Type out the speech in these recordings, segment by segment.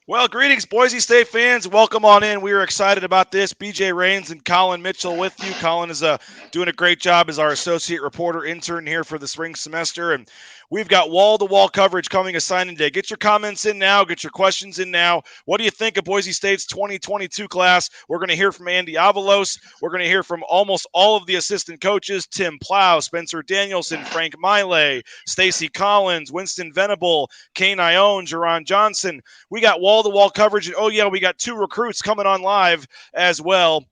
Well, greetings, Boise State fans. Welcome on in. We are excited about this. BJ Rains and Collin Mitchell with you. Collin is doing a great job as our associate reporter intern here for the spring semester. And we've got wall-to-wall coverage coming a signing day. Get your comments in now. Get your questions in now. What do you think of Boise State's 2022 class? We're going to hear from Andy Avalos. We're going to hear from almost all of the assistant coaches, Tim Plow, Spencer Danielson, Frank Miley, Stacy Collins, Winston Venable, Kane Ione, Jerron Johnson. We got wall-to-wall coverage. And, oh, yeah, we got two recruits coming on live as well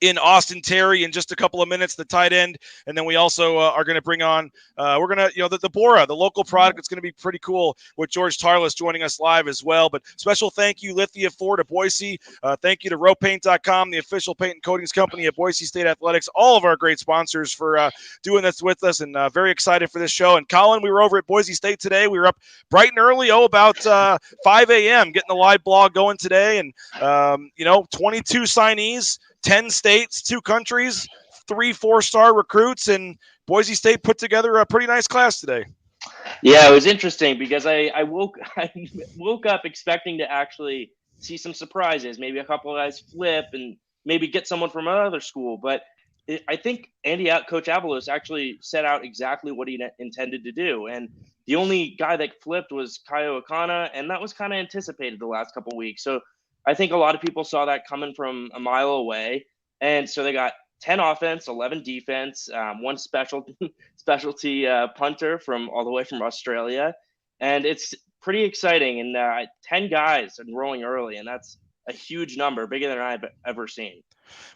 in Austin Terry in just a couple of minutes, the tight end. And then we also are going to bring on, we're going to, the Bora, the local product. It's going to be pretty cool with George Tarlas joining us live as well. But special thank you, Lithia Ford of Boise. Thank you to RowPaint.com, the official paint and coatings company of Boise State Athletics. All of our great sponsors for doing this with us, and very excited for this show. And Collin, we were over at Boise State today. We were up bright and early, about 5 a.m., getting the live blog going today. And, 22 signees, 10 states, 2 countries, 3 4-star recruits, and Boise State put together a pretty nice class today. Yeah, it was interesting because I woke up expecting to actually see some surprises, maybe a couple of guys flip and maybe get someone from another school. But I think Coach Avalos actually set out exactly what he intended to do. And the only guy that flipped was Kaio Akana, and that was kind of anticipated the last couple of weeks. So I think a lot of people saw that coming from a mile away. And so they got 10 offense, 11 defense, 1 specialty punter from all the way from Australia. And it's pretty exciting. And 10 guys enrolling early, and that's a huge number, bigger than I've ever seen.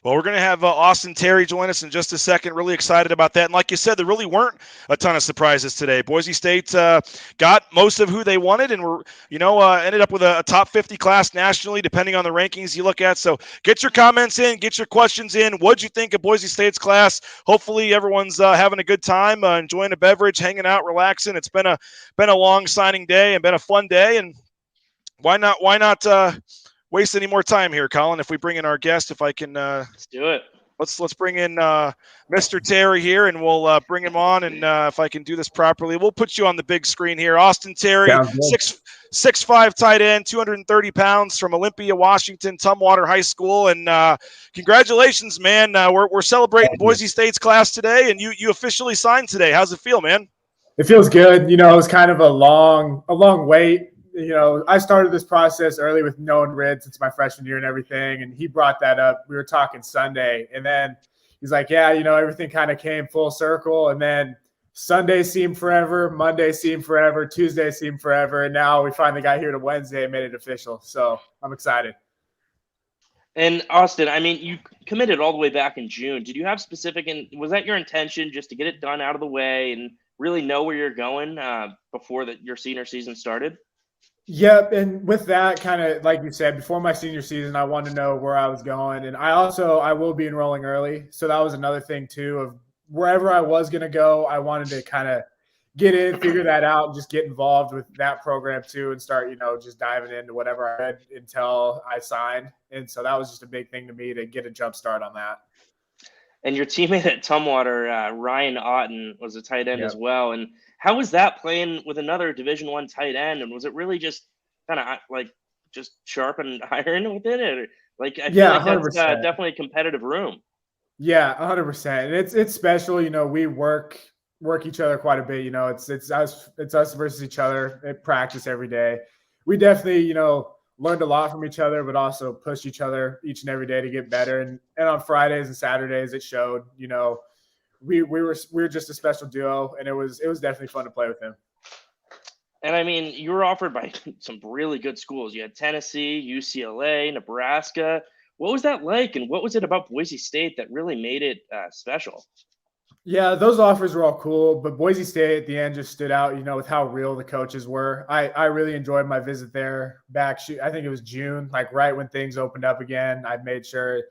Well, we're going to have Austin Terry join us in just a second. Really excited about that. And like you said, there really weren't a ton of surprises today. Boise State got most of who they wanted, and ended up with a top 50 class nationally, depending on the rankings you look at. So get your comments in, get your questions in. What'd you think of Boise State's class? Hopefully everyone's having a good time, enjoying a beverage, hanging out, relaxing. It's been a long signing day and been a fun day. And why not waste any more time here, Collin? If we bring in our guest, if I can, let's do it. Let's bring in Mr. Terry here, and we'll bring him on. And if I can do this properly, we'll put you on the big screen here. Austin Terry, 6'5" tight end, 230 pounds, from Olympia, Washington, Tumwater High School. And congratulations, man! We're celebrating Boise State's class today, and you officially signed today. How's it feel, man? It feels good. It was kind of a long wait. I started this process early with knowing Rid since my freshman year and everything, and he brought that up. We were talking Sunday, and then he's like, yeah, everything kind of came full circle, and then Sunday seemed forever, Monday seemed forever, Tuesday seemed forever, and now we finally got here to Wednesday and made it official, so I'm excited. And Austin, you committed all the way back in June. Did you have was that your intention, just to get it done out of the way and really know where you're going before your senior season started? Yep, and with that, kind of like you said, before my senior season, I wanted to know where I was going, and I will be enrolling early, so that was another thing too of wherever I was going to go, I wanted to kind of get in, figure that out, and just get involved with that program too, and start just diving into whatever I read until I signed, and so that was just a big thing to me to get a jump start on that. And your teammate at Tumwater, Ryan Otten, was a tight end Yep. as well. And how was that playing with another Division I tight end? And was it really just kind of like just sharp and iron with it? Or I feel like that's 100%. definitely a competitive room. Yeah, 100%. And it's special. We work each other quite a bit. It's us versus each other at practice every day. We definitely learned a lot from each other, but also pushed each other each and every day to get better. And on Fridays and Saturdays, it showed. We were just a special duo, and it was definitely fun to play with him. And I mean, you were offered by some really good schools. You had Tennessee, UCLA, Nebraska. What was that like, and what was it about Boise State that really made it special? Yeah, those offers were all cool, but Boise State at the end just stood out, with how real the coaches were. I really enjoyed my visit there back, I think it was June, like right when things opened up again. I made sure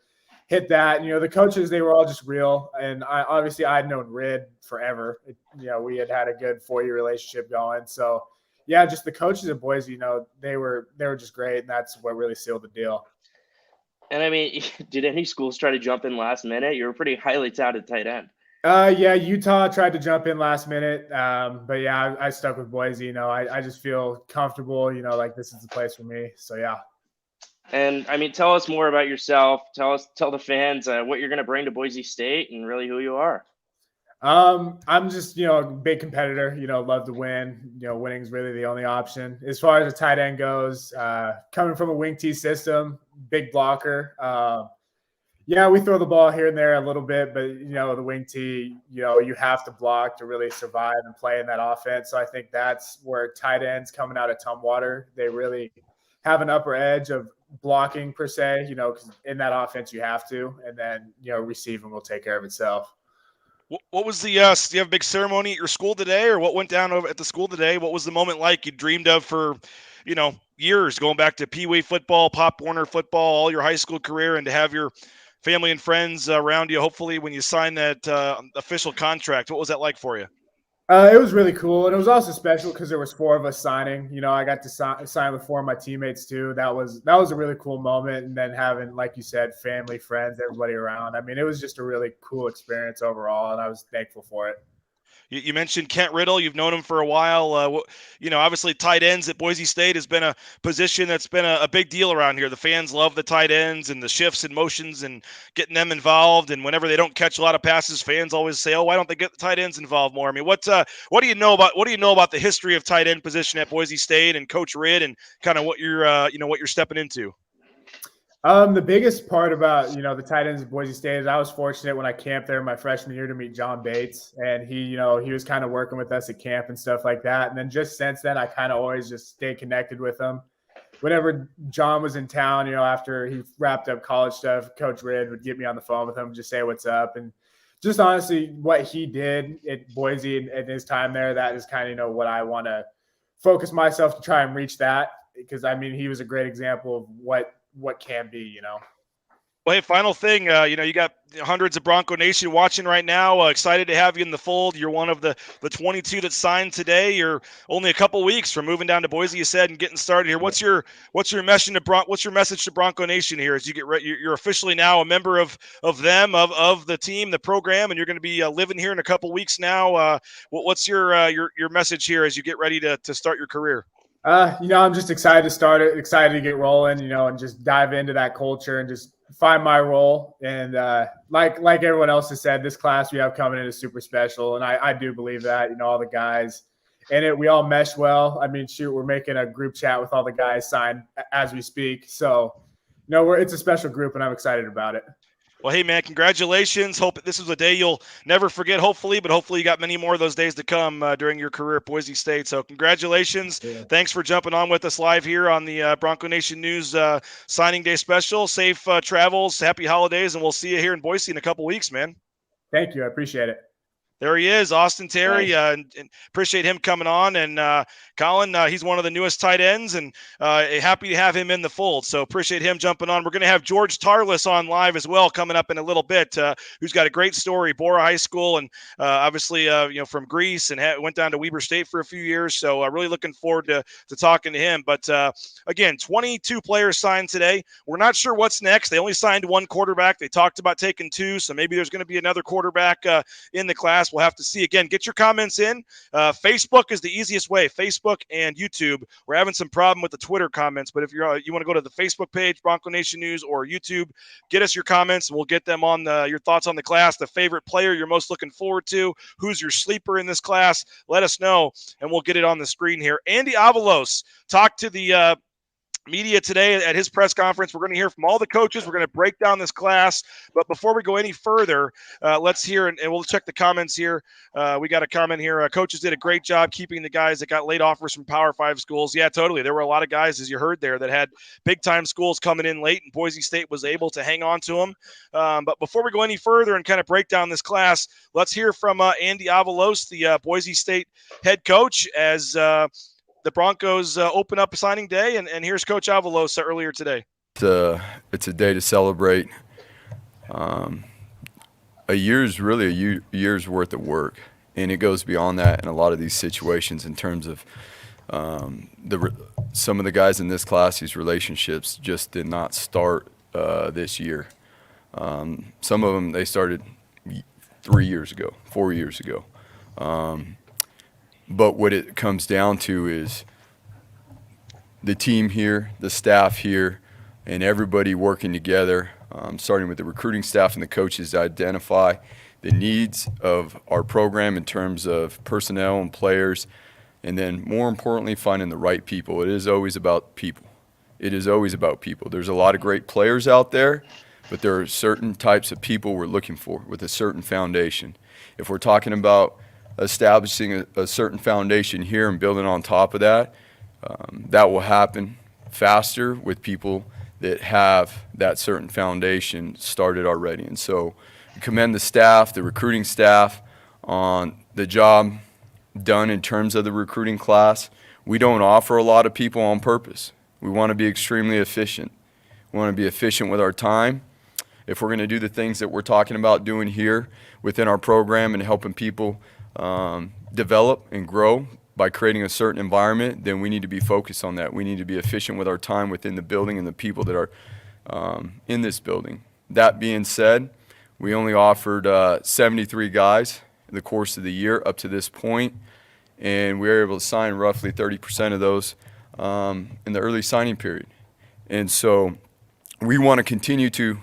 hit that. The coaches, they were all just real. And I'd known Rid forever. We had a good 4-year relationship going. So, yeah, just the coaches at Boise, they were just great, and that's what really sealed the deal. And I mean, did any schools try to jump in last minute? You were pretty highly touted tight end. Yeah, Utah tried to jump in last minute, but yeah, I stuck with Boise. I just feel comfortable. Like this is the place for me. So yeah. And I mean, tell us more about yourself. Tell the fans what you're going to bring to Boise State and really who you are. I'm just a big competitor. Love to win. Winning's really the only option as far as the tight end goes. Coming from a wing T system, big blocker. Yeah, we throw the ball here and there a little bit, but the wing T, you have to block to really survive and play in that offense. So I think that's where tight ends coming out of Tumwater, they really have an upper edge of blocking per se, because in that offense you have to, and then receiving will take care of itself. What was the do you have a big ceremony at your school today, or what went down over at the school today? What was the moment like you dreamed of for years, going back to Pee Wee football, Pop Warner football, all your high school career, and to have your family and friends around you, hopefully, when you sign that official contract? What was that like for you? It was really cool, and it was also special because there was 4 of us signing. I got to sign with 4 of my teammates too. That was a really cool moment, and then having, like you said, family, friends, everybody around. I mean, it was just a really cool experience overall, and I was thankful for it. You mentioned Kent Riddle. You've known him for a while. Obviously tight ends at Boise State has been a position that's been a big deal around here. The fans love the tight ends and the shifts and motions and getting them involved. And whenever they don't catch a lot of passes, fans always say, "Oh, why don't they get the tight ends involved more?" I mean, what do you know about the history of tight end position at Boise State and Coach Rid, and kind of what you're what you're stepping into? The biggest part about, the tight ends at Boise State is I was fortunate when I camped there my freshman year to meet John Bates, and he was kind of working with us at camp and stuff like that. And then just since then, I kind of always just stayed connected with him. Whenever John was in town, after he wrapped up college stuff, Coach Rid would get me on the phone with him, just say what's up. And just honestly, what he did at Boise at his time there, that is kind of what I want to focus myself to try and reach that, because I mean, he was a great example of what can be. Well, hey, final thing, you got hundreds of Bronco Nation watching right now. Excited to have you in the fold. You're one of the 22 that signed today. You're only a couple weeks from moving down to Boise, you said, and getting started here. What's your message to Bronco Nation here as you get ready? You're officially now a member of the team, the program, and you're going to be living here in a couple weeks now. What's your message here as you get ready to start your career? I'm just excited to start it, excited to get rolling, and just dive into that culture and just find my role. And like everyone else has said, this class we have coming in is super special. And I do believe that, all the guys in it, we all mesh well. I mean, shoot, we're making a group chat with all the guys signed as we speak. So, it's a special group, and I'm excited about it. Well, hey, man, congratulations. Hope this was a day you'll never forget, hopefully, but hopefully you got many more of those days to come during your career at Boise State. So congratulations. Yeah. Thanks for jumping on with us live here on the Bronco Nation News Signing Day Special. Safe travels, happy holidays, and we'll see you here in Boise in a couple weeks, man. Thank you. I appreciate it. There he is, Austin Terry, and appreciate him coming on. And Collin, he's one of the newest tight ends, and happy to have him in the fold. So appreciate him jumping on. We're going to have George Tarlas on live as well coming up in a little bit, who's got a great story, Bora High School, and obviously from Greece, and went down to Weber State for a few years. So really looking forward to talking to him. But again, 22 players signed today. We're not sure what's next. They only signed one quarterback. They talked about taking two, so maybe there's going to be another quarterback in the class. We'll have to see. Again, get your comments in. Facebook is the easiest way. Facebook and YouTube. We're having some problem with the Twitter comments, but if you want to go to the Facebook page, Bronco Nation News, or YouTube, get us your comments, and we'll get them on your thoughts on the class, the favorite player you're most looking forward to, who's your sleeper in this class. Let us know, and we'll get it on the screen here. Andy Avalos talked to the media today at his press conference. We're going to hear from all the coaches. We're going to break down this class. But before we go any further, let's hear, and we'll check the comments here. We got a comment here. Coaches did a great job keeping the guys that got late offers from Power 5 schools. Yeah, totally. There were a lot of guys, as you heard there, that had big-time schools coming in late, and Boise State was able to hang on to them. But before we go any further and kind of break down this class, let's hear from Andy Avalos, the Boise State head coach, as the Broncos open up signing day, and here's Coach Avalos earlier today. It's a day to celebrate. A year's really a year's worth of work, and it goes beyond that in a lot of these situations in terms of some of the guys in this class. These relationships just did not start this year. Some of them, they started 3 years ago, 4 years ago. But what it comes down to is the team here, the staff here, and everybody working together, starting with the recruiting staff and the coaches, to identify the needs of our program in terms of personnel and players, and then more importantly, finding the right people. It is always about people. It is always about people. There's a lot of great players out there, but there are certain types of people we're looking for with a certain foundation. If we're talking about establishing a certain foundation here and building on top of that, that will happen faster with people that have that certain foundation started already. And so I commend the staff, the recruiting staff, on the job done in terms of the recruiting class. We don't offer a lot of people on purpose. We want to be extremely efficient. We want to be efficient with our time. If we're going to do the things that we're talking about doing here within our program and helping people develop and grow by creating a certain environment, then we need to be focused on that. We need to be efficient with our time within the building and the people that are in this building. That being said, we only offered 73 guys in the course of the year up to this point, and we were able to sign roughly 30% of those in the early signing period. And so we want to continue to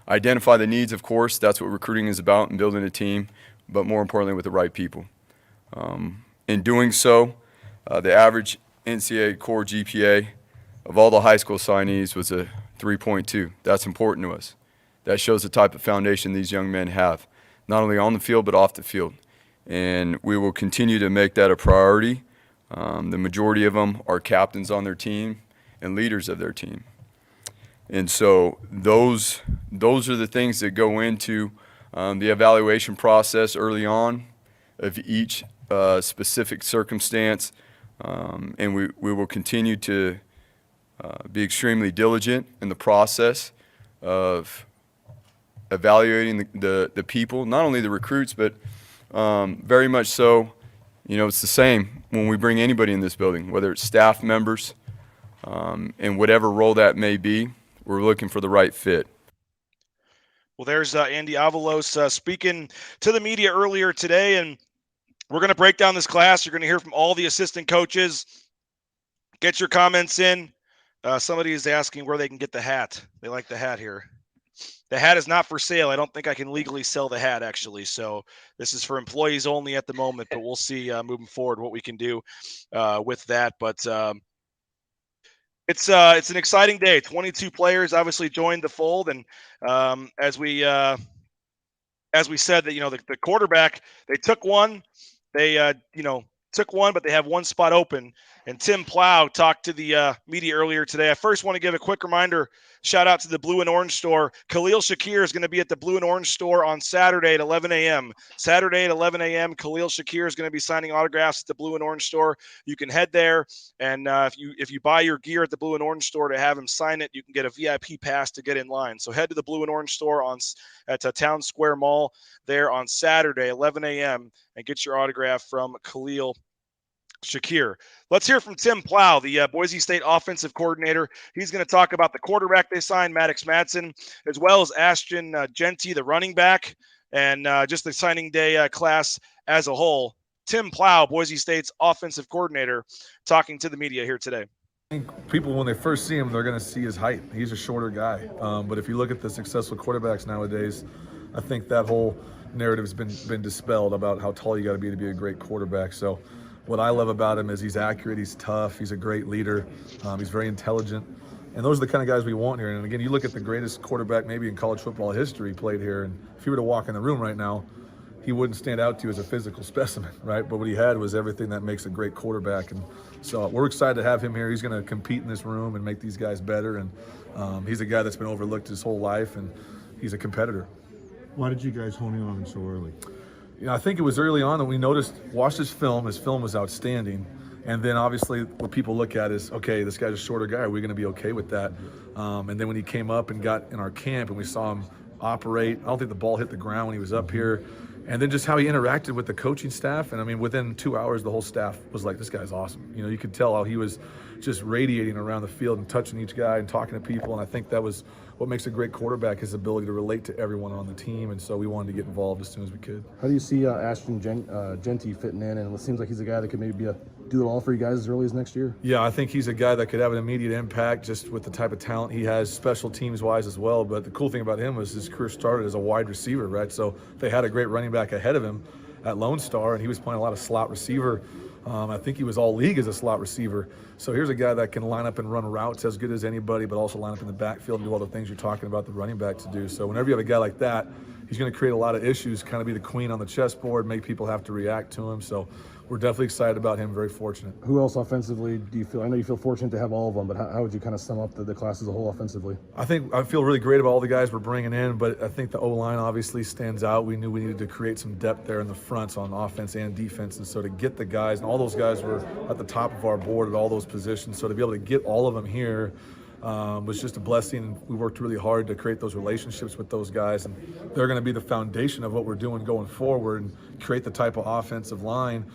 identify the needs, of course. That's what recruiting is about, and building a team, but more importantly with the right people. In doing so, the average NCAA core GPA of all the high school signees was a 3.2. That's important to us. That shows the type of foundation these young men have, not only on the field but off the field. And we will continue to make that a priority. The majority of them are captains on their team and leaders of their team. And so those are the things that go into the evaluation process early on of each specific circumstance, and we will continue to be extremely diligent in the process of evaluating the people, not only the recruits, but very much so, it's the same when we bring anybody in this building, whether it's staff members, and whatever role that may be, we're looking for the right fit. Well, there's Andy Avalos speaking to the media earlier today, and we're going to break down this class. You're going to hear from all the assistant coaches. Get your comments in. Somebody is asking where they can get the hat. They like the hat here. The hat is not for sale. I don't think I can legally sell the hat, actually. So this is for employees only at the moment, but we'll see moving forward what we can do with that. But it's an exciting day. 22 players obviously joined the fold, and as we said, that the quarterback, they took one. They took one, but they have one spot open, And Tim Plow talked to the media earlier today. I first want to give a quick reminder, shout out to the Blue and Orange store. Khalil Shakir is going to be at the Blue and Orange store on Saturday at 11 a.m. Saturday at 11 a.m., Khalil Shakir is going to be signing autographs at the Blue and Orange store. You can head there, and if you buy your gear at the Blue and Orange store to have him sign it, you can get a VIP pass to get in line. So head to the Blue and Orange store at Town Square Mall there on Saturday, 11 a.m., and get your autograph from Khalil Shakir. Let's hear from Tim Plow, the Boise State offensive coordinator. He's going to talk about the quarterback they signed, Maddox Madsen, as well as Ashton Jeanty, the running back, and just the signing day class as a whole. Tim Plow, Boise State's offensive coordinator, talking to the media here today. I think people, when they first see him, they're going to see his height. He's a shorter guy. But if you look at the successful quarterbacks nowadays, I think that whole narrative has been dispelled about how tall you got to be a great quarterback. So what I love about him is he's accurate, he's tough, he's a great leader, he's very intelligent. And those are the kind of guys we want here. And again, you look at the greatest quarterback maybe in college football history played here, and if you were to walk in the room right now, he wouldn't stand out to you as a physical specimen, right? But what he had was everything that makes a great quarterback. And so we're excited to have him here. He's going to compete in this room and make these guys better. And he's a guy that's been overlooked his whole life, and he's a competitor. Why did you guys hone in on him so early? I think it was early on that we watched his film. His film was outstanding. And then obviously what people look at is, okay, this guy's a shorter guy. Are we going to be okay with that? And then when he came up and got in our camp and we saw him operate, I don't think the ball hit the ground when he was up here. And then just how he interacted with the coaching staff. And I mean, within 2 hours, the whole staff was like, this guy's awesome. You could tell how he was just radiating around the field and touching each guy and talking to people. And I think that was what makes a great quarterback, his ability to relate to everyone on the team. And so we wanted to get involved as soon as we could. How do you see Ashton Jeanty fitting in? And it seems like he's a guy that could maybe do it all for you guys as early as next year. Yeah, I think he's a guy that could have an immediate impact just with the type of talent he has, special teams wise as well. But the cool thing about him was his career started as a wide receiver, right? So they had a great running back ahead of him at Lone Star, and he was playing a lot of slot receiver. I think he was all league as a slot receiver. So here's a guy that can line up and run routes as good as anybody, but also line up in the backfield and do all the things you're talking about the running back to do. So whenever you have a guy like that, he's going to create a lot of issues, kind of be the queen on the chessboard, make people have to react to him. So we're definitely excited about him, very fortunate. Who else offensively do you feel? I know you feel fortunate to have all of them, but how would you kind of sum up the class as a whole offensively? I feel really great about all the guys we're bringing in, but I think the O-line obviously stands out. We knew we needed to create some depth there in the fronts on offense and defense, and so to get the guys, and all those guys were at the top of our board at all those positions, so to be able to get all of them here was just a blessing. We worked really hard to create those relationships with those guys, and they're going to be the foundation of what we're doing going forward and create the type of offensive line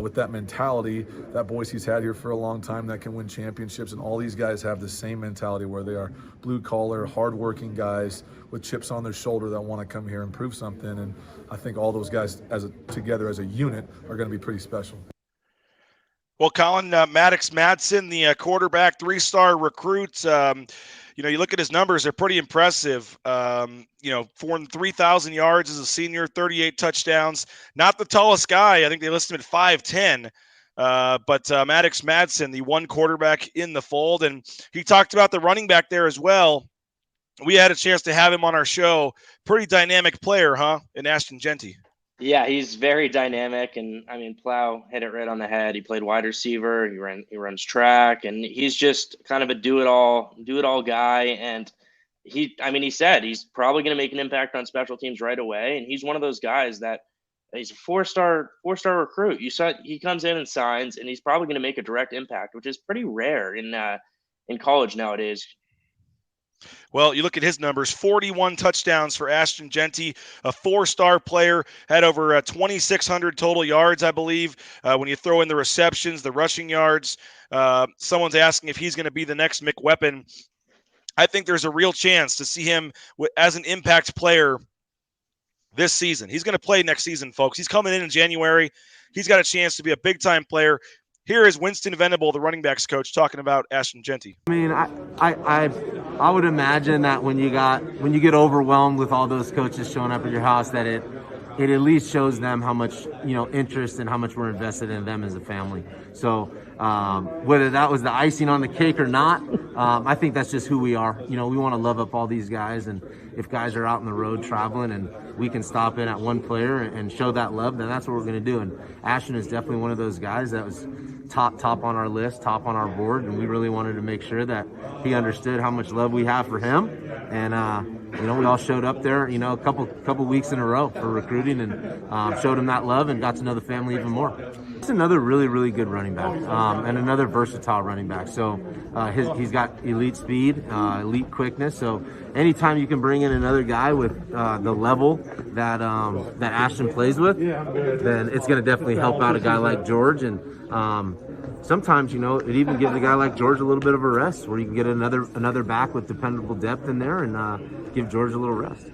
with that mentality that Boise's had here for a long time that can win championships. And all these guys have the same mentality where they are blue-collar, hard-working guys with chips on their shoulder that want to come here and prove something. And I think all those guys together as a unit are going to be pretty special. Well, Collin, Maddox Madsen, the quarterback, 3-star recruit. You look at his numbers; they're pretty impressive. 3,000 yards as a senior, 38 touchdowns. Not the tallest guy. I think they listed him at 5'10". But Maddox Madsen, the one quarterback in the fold, and he talked about the running back there as well. We had a chance to have him on our show. Pretty dynamic player, huh? In Ashton Jeanty. Yeah, he's very dynamic, and I mean, Plow hit it right on the head. He played wide receiver, he runs track, and he's just kind of a do it all guy. And he said he's probably going to make an impact on special teams right away. And he's one of those guys that he's a four-star recruit. You saw he comes in and signs, and he's probably going to make a direct impact, which is pretty rare in college nowadays. Well, you look at his numbers, 41 touchdowns for Ashton Jeanty, a 4-star player, had over 2,600 total yards, I believe. When you throw in the receptions, the rushing yards, someone's asking if he's going to be the next McWeapon. I think there's a real chance to see him as an impact player this season. He's going to play next season, folks. He's coming in January. He's got a chance to be a big-time player. Here is Winston Venable, the running backs coach, talking about Ashton Jeanty. I mean, I would imagine that when you get overwhelmed with all those coaches showing up at your house, that it at least shows them how much interest and how much we're invested in them as a family. So whether that was the icing on the cake or not, I think that's just who we are. We want to love up all these guys, and if guys are out on the road traveling and we can stop in at one player and show that love, then that's what we're going to do. And Ashton is definitely one of those guys that was top on our list, top on our board, and we really wanted to make sure that he understood how much love we have for him. And we all showed up there, a couple weeks in a row for recruiting, and showed him that love and got to know the family even more. It's another really, really good running back, and another versatile running back. So he's got elite speed, elite quickness. So anytime you can bring in another guy with the level that Ashton plays with, then it's going to definitely help out a guy like George. And sometimes, it even gives a guy like George a little bit of a rest, where you can get another back with dependable depth in there and give George a little rest.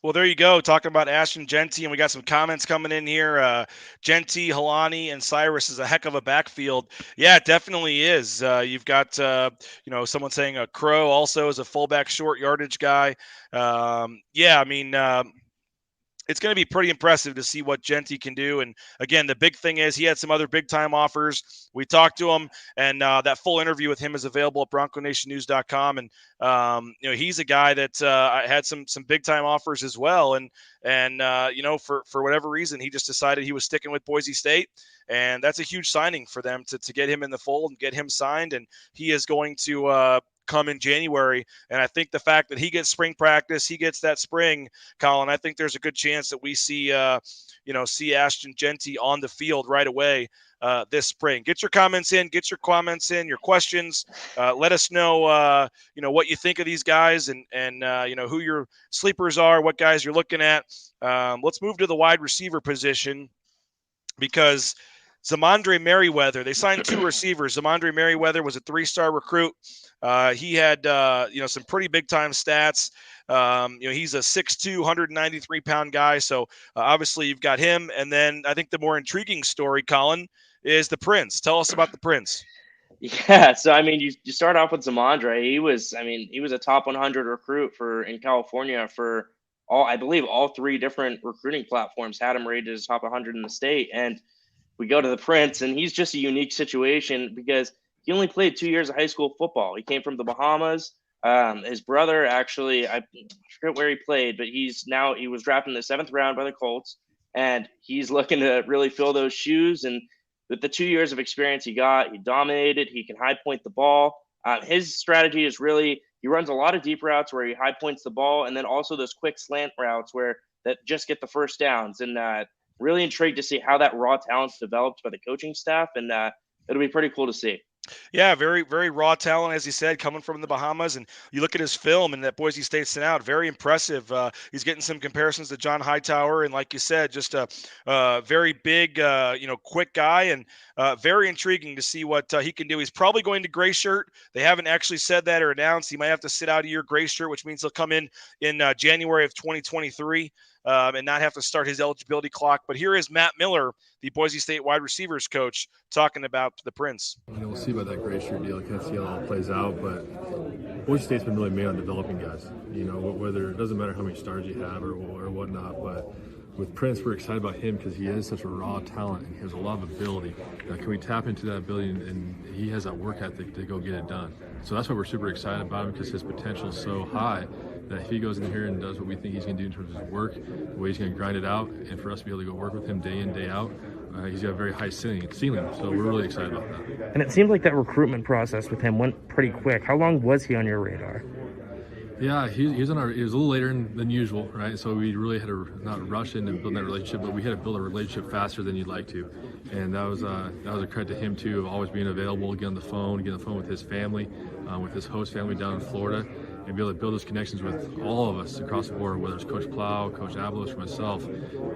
Well, there you go. Talking about Ashton Jeanty, and we got some comments coming in here. Jeanty, Halani, and Cyrus is a heck of a backfield. Yeah, it definitely is. You've got, someone saying a Crow also is a fullback short yardage guy. It's going to be pretty impressive to see what Jeanty can do. And again, the big thing is he had some other big time offers. We talked to him, and that full interview with him is available at BroncoNationNews.com. And he's a guy that had some big time offers as well. And for whatever reason, he just decided he was sticking with Boise State. And that's a huge signing for them to get him in the fold and get him signed. And he is going to come in January. And I think the fact that he gets spring practice, he gets that spring, Collin, I think there's a good chance that we see Ashton Jeanty on the field right away this spring. Get your comments in, your questions. Let us know, what you think of these guys and who your sleepers are, what guys you're looking at. Let's move to the wide receiver position, because Zamondre Merriweather, they signed 2 receivers. Zamondre Merriweather was a 3-star recruit. He had, some pretty big time stats. He's a 6'2", 193-pound guy. So obviously you've got him. And then I think the more intriguing story, Collin, is the Prince. Tell us about the Prince. Yeah. So, you start off with Zamondre. He was a top 100 recruit in California for all 3 different recruiting platforms had him rated as top 100 in the state. And we go to the Prince, and he's just a unique situation because he only played 2 years of high school football. He came from the Bahamas. His brother, actually, I forget where he played, but he was drafted in the 7th round by the Colts, and he's looking to really fill those shoes. And with the 2 years of experience he got, he dominated. He can high point the ball. His strategy is really, he runs a lot of deep routes where he high points the ball, and then also those quick slant routes that just get the first downs. And really intrigued to see how that raw talent's developed by the coaching staff, and it'll be pretty cool to see. Yeah, very, very raw talent, as he said, coming from the Bahamas. And you look at his film and that Boise State sent out, very impressive. He's getting some comparisons to John Hightower. And like you said, just a very big, quick guy, and very intriguing to see what he can do. He's probably going to gray shirt. They haven't actually said that or announced. He might have to sit out a year gray shirt, which means he'll come in January of 2023. And not have to start his eligibility clock. But here is Matt Miller, the Boise State wide receivers coach, talking about the Prince. We'll see about that gray shirt deal. I can't see how it all plays out, but Boise State's been really made on developing guys. Whether it doesn't matter how many stars you have or whatnot, but with Prince, we're excited about him because he is such a raw talent and he has a lot of ability. Can we tap into that ability, and he has that work ethic to go get it done. So that's why we're super excited about him, because his potential is so high that if he goes in here and does what we think he's going to do in terms of his work, the way he's going to grind it out, and for us to be able to go work with him day in, day out, he's got a very high ceiling. So we're really excited about that. And it seemed like that recruitment process with him went pretty quick. How long was he on your radar? Yeah, he was a little later than usual, right? So we really had to not rush in and build that relationship, but we had to build a relationship faster than you'd like to. And that was a credit to him too, of always being available, get on the phone with his family, with his host family down in Florida, and be able to build those connections with all of us across the board, whether it's Coach Plow, Coach Avalos, or myself,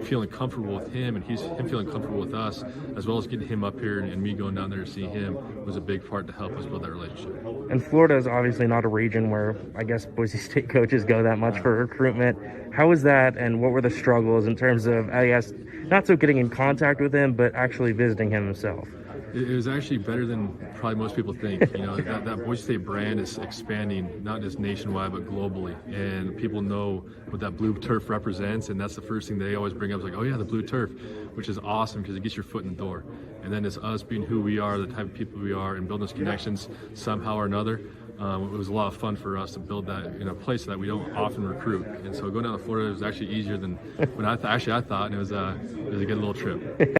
feeling comfortable with him and him feeling comfortable with us, as well as getting him up here and me going down there to see him was a big part to help us build that relationship. And Florida is obviously not a region where I guess Boise State coaches go that much for recruitment. How was that, and what were the struggles in terms of, I guess, not so getting in contact with him, but actually visiting him himself? It was actually better than probably most people think. That Boise State brand is expanding, not just nationwide, but globally. And people know what that blue turf represents. And that's the first thing they always bring up, is like, oh yeah, the blue turf, which is awesome because it gets your foot in the door. And then it's us being who we are, the type of people we are, and building those connections somehow or another. It was a lot of fun for us to build that in a place that we don't often recruit. And so going down to Florida was actually easier than when I thought, and it was a good little trip.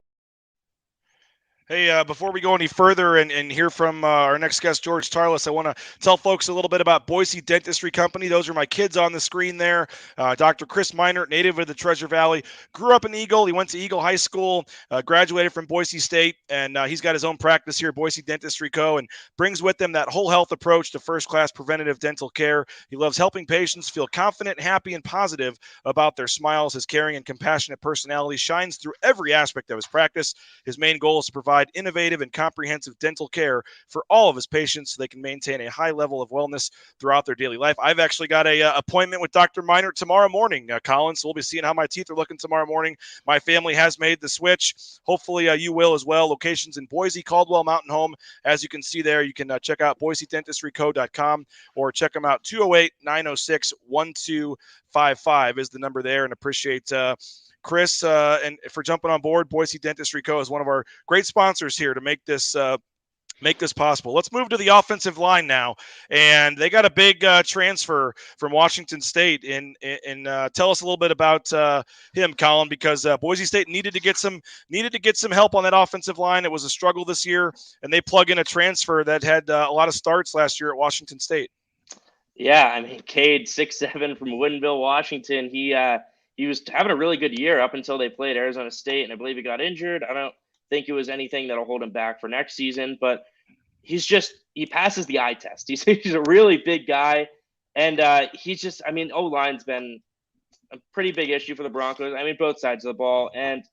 Hey, before we go any further and hear from our next guest, George Tarlas, I want to tell folks a little bit about Boise Dentistry Company. Those are my kids on the screen there. Dr. Chris Minert, native of the Treasure Valley, grew up in Eagle. He went to Eagle High School, graduated from Boise State, and he's got his own practice here at Boise Dentistry Co. and brings with him that whole health approach to first-class preventative dental care. He loves helping patients feel confident, happy, and positive about their smiles. His caring and compassionate personality shines through every aspect of his practice. His main goal is to provide innovative and comprehensive dental care for all of his patients so they can maintain a high level of wellness throughout their daily life. I've actually got a appointment with Dr. Minert tomorrow morning, Collin, so we'll be seeing how my teeth are looking tomorrow morning. My family has made the switch. Hopefully you will as well. Locations in Boise, Caldwell, Mountain Home. As you can see there, you can check out boisedentistryco.com or check them out. 208-906-1255 is the number there, and appreciate Chris, and for jumping on board. Boise Dentistry Co. is one of our great sponsors here to make this possible. Let's move to the offensive line now, and they got a big transfer from Washington State. And tell us a little bit about him, Collin, because Boise State needed to get some help on that offensive line. It was a struggle this year, and they plug in a transfer that had a lot of starts last year at Washington State. Yeah, I mean, Cade, 6'7" from Woodinville, Washington. He was having a really good year up until they played Arizona State, and I believe he got injured. I don't think it was anything that'll hold him back for next season, but he passes the eye test. He's a really big guy, and O-line's been a pretty big issue for the Broncos. I mean, both sides of the ball, and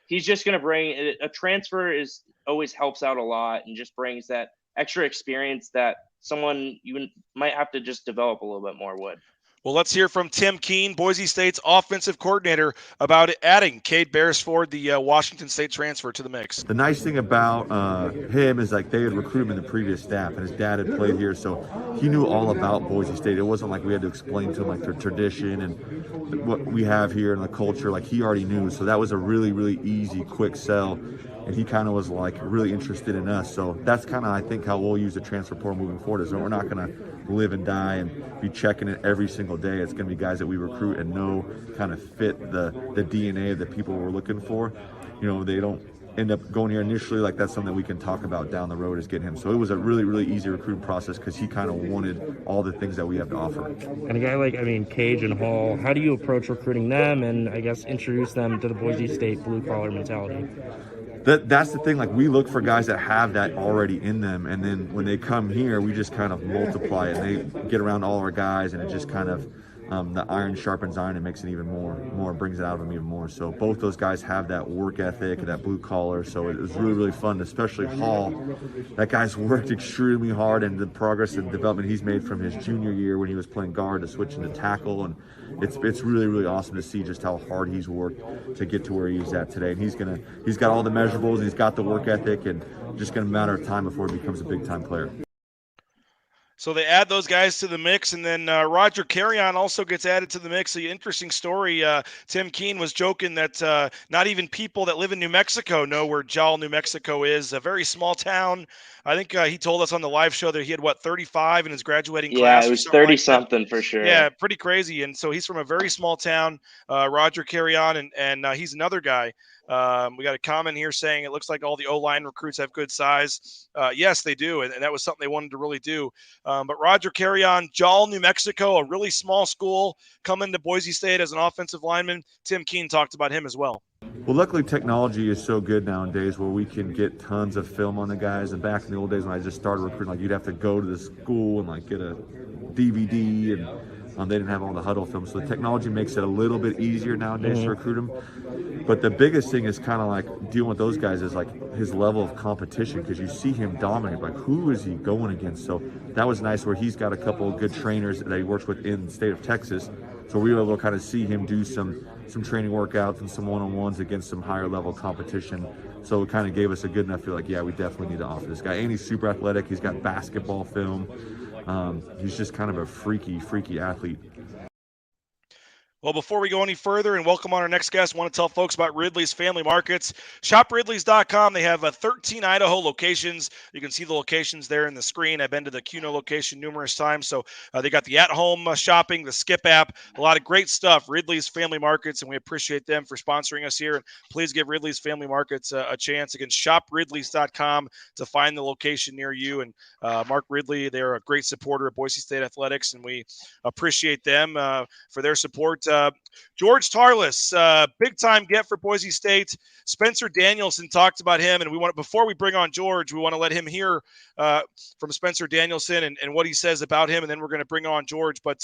he's just going to bring a transfer always helps out a lot and just brings that extra experience that someone you might have to just develop a little bit more would. Well, let's hear from Tim Keene, Boise State's offensive coordinator, about adding Cade Beresford, the Washington State transfer, to the mix. The nice thing about him is like they had recruited him in the previous staff, and his dad had played here, so he knew all about Boise State. It wasn't like we had to explain to him like their tradition and what we have here and the culture. Like he already knew, so that was a really, really easy, quick sell. And he kind of was like really interested in us. So that's kind of, I think, how we'll use the transfer portal moving forward is that we're not going to live and die and be checking it every single day. It's going to be guys that we recruit and know kind of fit the DNA of the people we're looking for. You know, they don't end up going here initially. Like that's something we can talk about down the road is getting him. So it was a really, really easy recruiting process because he kind of wanted all the things that we have to offer. And a guy like, Cage and Hall, how do you approach recruiting them and I guess introduce them to the Boise State blue collar mentality? That's the thing, like we look for guys that have that already in them, and then when they come here we just kind of multiply it. They get around all our guys and it just kind of the iron sharpens iron and makes it even more brings it out of them even more. So both those guys have that work ethic, that blue collar, so it was really, really fun, especially Hall. That guy's worked extremely hard, and the progress and development he's made from his junior year when he was playing guard to switch into tackle, and it's really, really awesome to see just how hard he's worked to get to where he's at today. And he's got all the measurables, and he's got the work ethic, and just gonna matter of time before he becomes a big time player. So they add those guys to the mix, and then Roger Carrion also gets added to the mix. The interesting story, Tim Keene was joking that not even people that live in New Mexico know where Jal, New Mexico is, a very small town. I think he told us on the live show that he had, 35 in his graduating class? Yeah, it was 30-something for sure. Yeah, pretty crazy. And so he's from a very small town, Roger Carrion, and he's another guy. We got a comment here saying it looks like all the O-line recruits have good size. Yes, they do, and that was something they wanted to really do. But Roger Carrion, Jal, New Mexico, a really small school, coming to Boise State as an offensive lineman. Tim Keene talked about him as well. Well, luckily technology is so good nowadays where we can get tons of film on the guys. And back in the old days when I just started recruiting, like you'd have to go to the school and like get a DVD, and they didn't have all the huddle film. So the technology makes it a little bit easier nowadays to recruit them. But the biggest thing is kind of like dealing with those guys is like his level of competition, because you see him dominate. Like, who is he going against? So that was nice where he's got a couple of good trainers that he works with in the state of Texas. So we were able to kind of see him do some training workouts and some one-on-ones against some higher level competition. So it kind of gave us a good enough feel like, yeah, we definitely need to offer this guy. And he's super athletic. He's got basketball film. He's just kind of a freaky athlete. Well, before we go any further and welcome on our next guest, I want to tell folks about Ridley's Family Markets. Shop Ridley's.com. They have 13 Idaho locations. You can see the locations there in the screen. I've been to the Cuno location numerous times. So they got the at-home shopping, the Skip app, a lot of great stuff. Ridley's Family Markets, and we appreciate them for sponsoring us here. And please give Ridley's Family Markets a chance. Again, shop Ridley's.com to find the location near you. And Mark Ridley, they're a great supporter of Boise State Athletics, and we appreciate them for their support. George Tarlas, big time get for Boise State. Spencer Danielson talked about him, and before we bring on George, we want to let him hear from Spencer Danielson and what he says about him, and then we're going to bring on George. But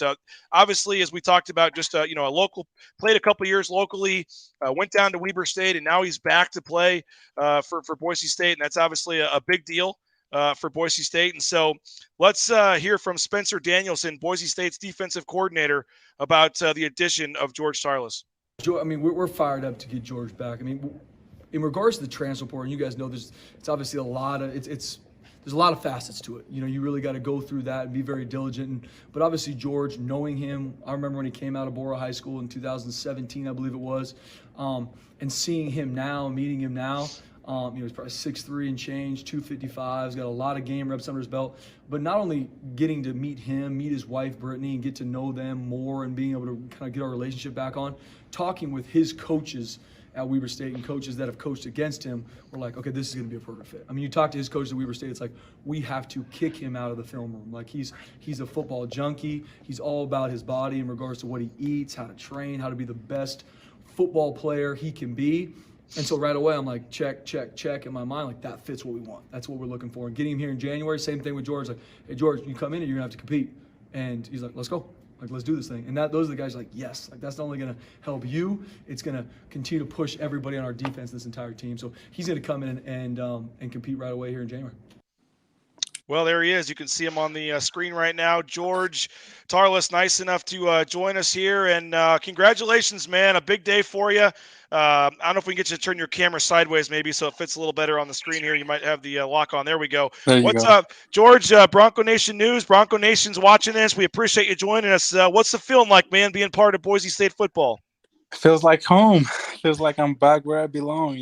obviously, as we talked about, just a local, played a couple years locally, went down to Weber State, and now he's back to play for Boise State, and that's obviously a big deal for Boise State. And so let's hear from Spencer Danielson, Boise State's defensive coordinator, about the addition of George Tarlas. I mean, we're fired up to get George back. I mean, in regards to the transfer portal, and you guys know it's obviously there's a lot of facets to it. You really got to go through that and be very diligent. But obviously, George, knowing him, I remember when he came out of Bora High School in 2017, I believe it was, and seeing him now, meeting him now. He's probably 6'3" and change, 255. He's got a lot of game reps under his belt. But not only getting to meet him, meet his wife, Brittany, and get to know them more and being able to kind of get our relationship back on, talking with his coaches at Weber State and coaches that have coached against him, we're like, okay, this is going to be a perfect fit. I mean, you talk to his coaches at Weber State, it's like, we have to kick him out of the film room. Like, he's a football junkie. He's all about his body in regards to what he eats, how to train, how to be the best football player he can be. And so right away, I'm like, check, check, check in my mind. Like, that fits what we want. That's what we're looking for. And getting him here in January, same thing with George. Like, hey, George, you come in and you're going to have to compete. And he's like, let's go. Like, let's do this thing. And those are the guys like, yes. Like, that's not only going to help you, it's going to continue to push everybody on our defense, this entire team. So he's going to come in and compete right away here in January. Well, there he is. You can see him on the screen right now. George Tarlas, nice enough to join us here. And congratulations, man. A big day for you. I don't know if we can get you to turn your camera sideways maybe so it fits a little better on the screen here. You might have the lock on. There we go. What's up, George? Bronco Nation News. Bronco Nation's watching this. We appreciate you joining us. What's the feeling like, man, being part of Boise State football? Feels like home. Feels like I'm back where I belong,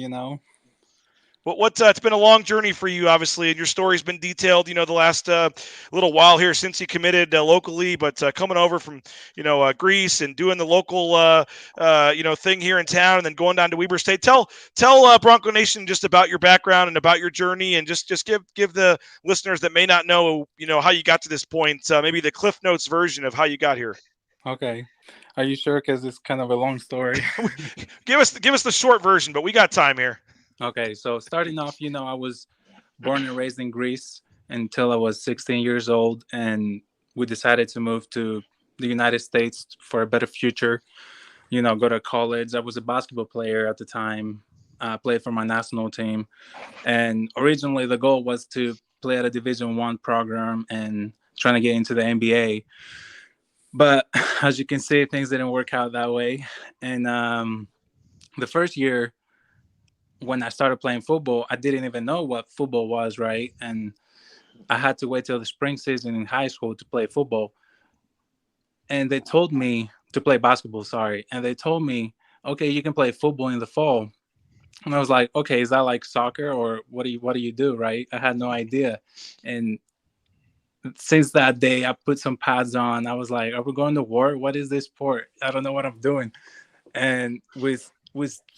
Well, it's been a long journey for you, obviously, and your story's been detailed, the last little while here since you committed locally, but coming over from, Greece and doing the local, thing here in town and then going down to Weber State. Tell Bronco Nation just about your background and about your journey, and just give the listeners that may not know, how you got to this point, maybe the Cliff Notes version of how you got here. Okay. Are you sure? Because it's kind of a long story. Give us the short version, but we got time here. Okay, so starting off, I was born and raised in Greece until I was 16 years old, and we decided to move to the United States for a better future, go to college. I was a basketball player at the time. I played for my national team, and originally the goal was to play at a Division I program and trying to get into the NBA. But as you can see, things didn't work out that way. And the first year, when I started playing football, I didn't even know what football was, right? And I had to wait till the spring season in high school to play football. And they told me to play basketball, sorry. And they told me, okay, you can play football in the fall. And I was like, okay, is that like soccer or what do you do, right? I had no idea. And since that day, I put some pads on. I was like, are we going to war? What is this sport? I don't know what I'm doing. And with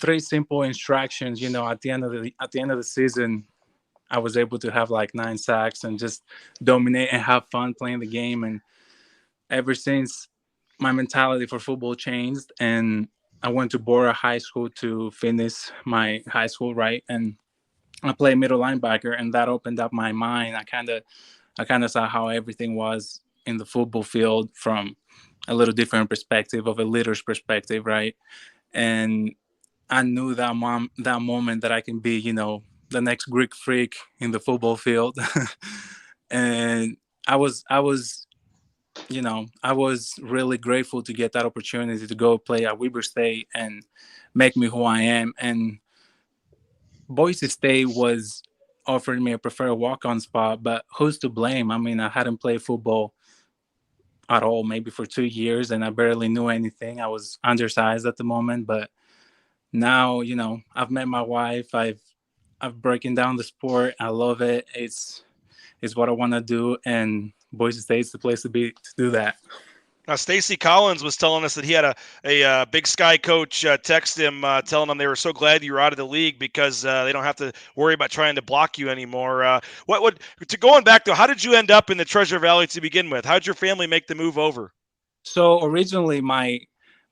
3 simple instructions, at the end of the season, I was able to have like 9 sacks and just dominate and have fun playing the game. And ever since, my mentality for football changed, and I went to Bora High School to finish my high school, right? And I played middle linebacker, and that opened up my mind. I kind of saw how everything was in the football field from a little different perspective, of a leader's perspective, right? And I knew that moment that I can be, the next Greek freak in the football field. And I was really grateful to get that opportunity to go play at Weber State and make me who I am. And Boise State was offering me a preferred walk-on spot, but who's to blame? I mean, I hadn't played football at all, maybe for 2 years, and I barely knew anything. I was undersized at the moment, but now, I've met my wife. I've broken down the sport. I love it. It's what I want to do, and Boise State's the place to be to do that. Now, Stacy Collins was telling us that he had a Big Sky coach text him, telling him they were so glad you were out of the league because they don't have to worry about trying to block you anymore. Going back to how did you end up in the Treasure Valley to begin with? How did your family make the move over? So originally, my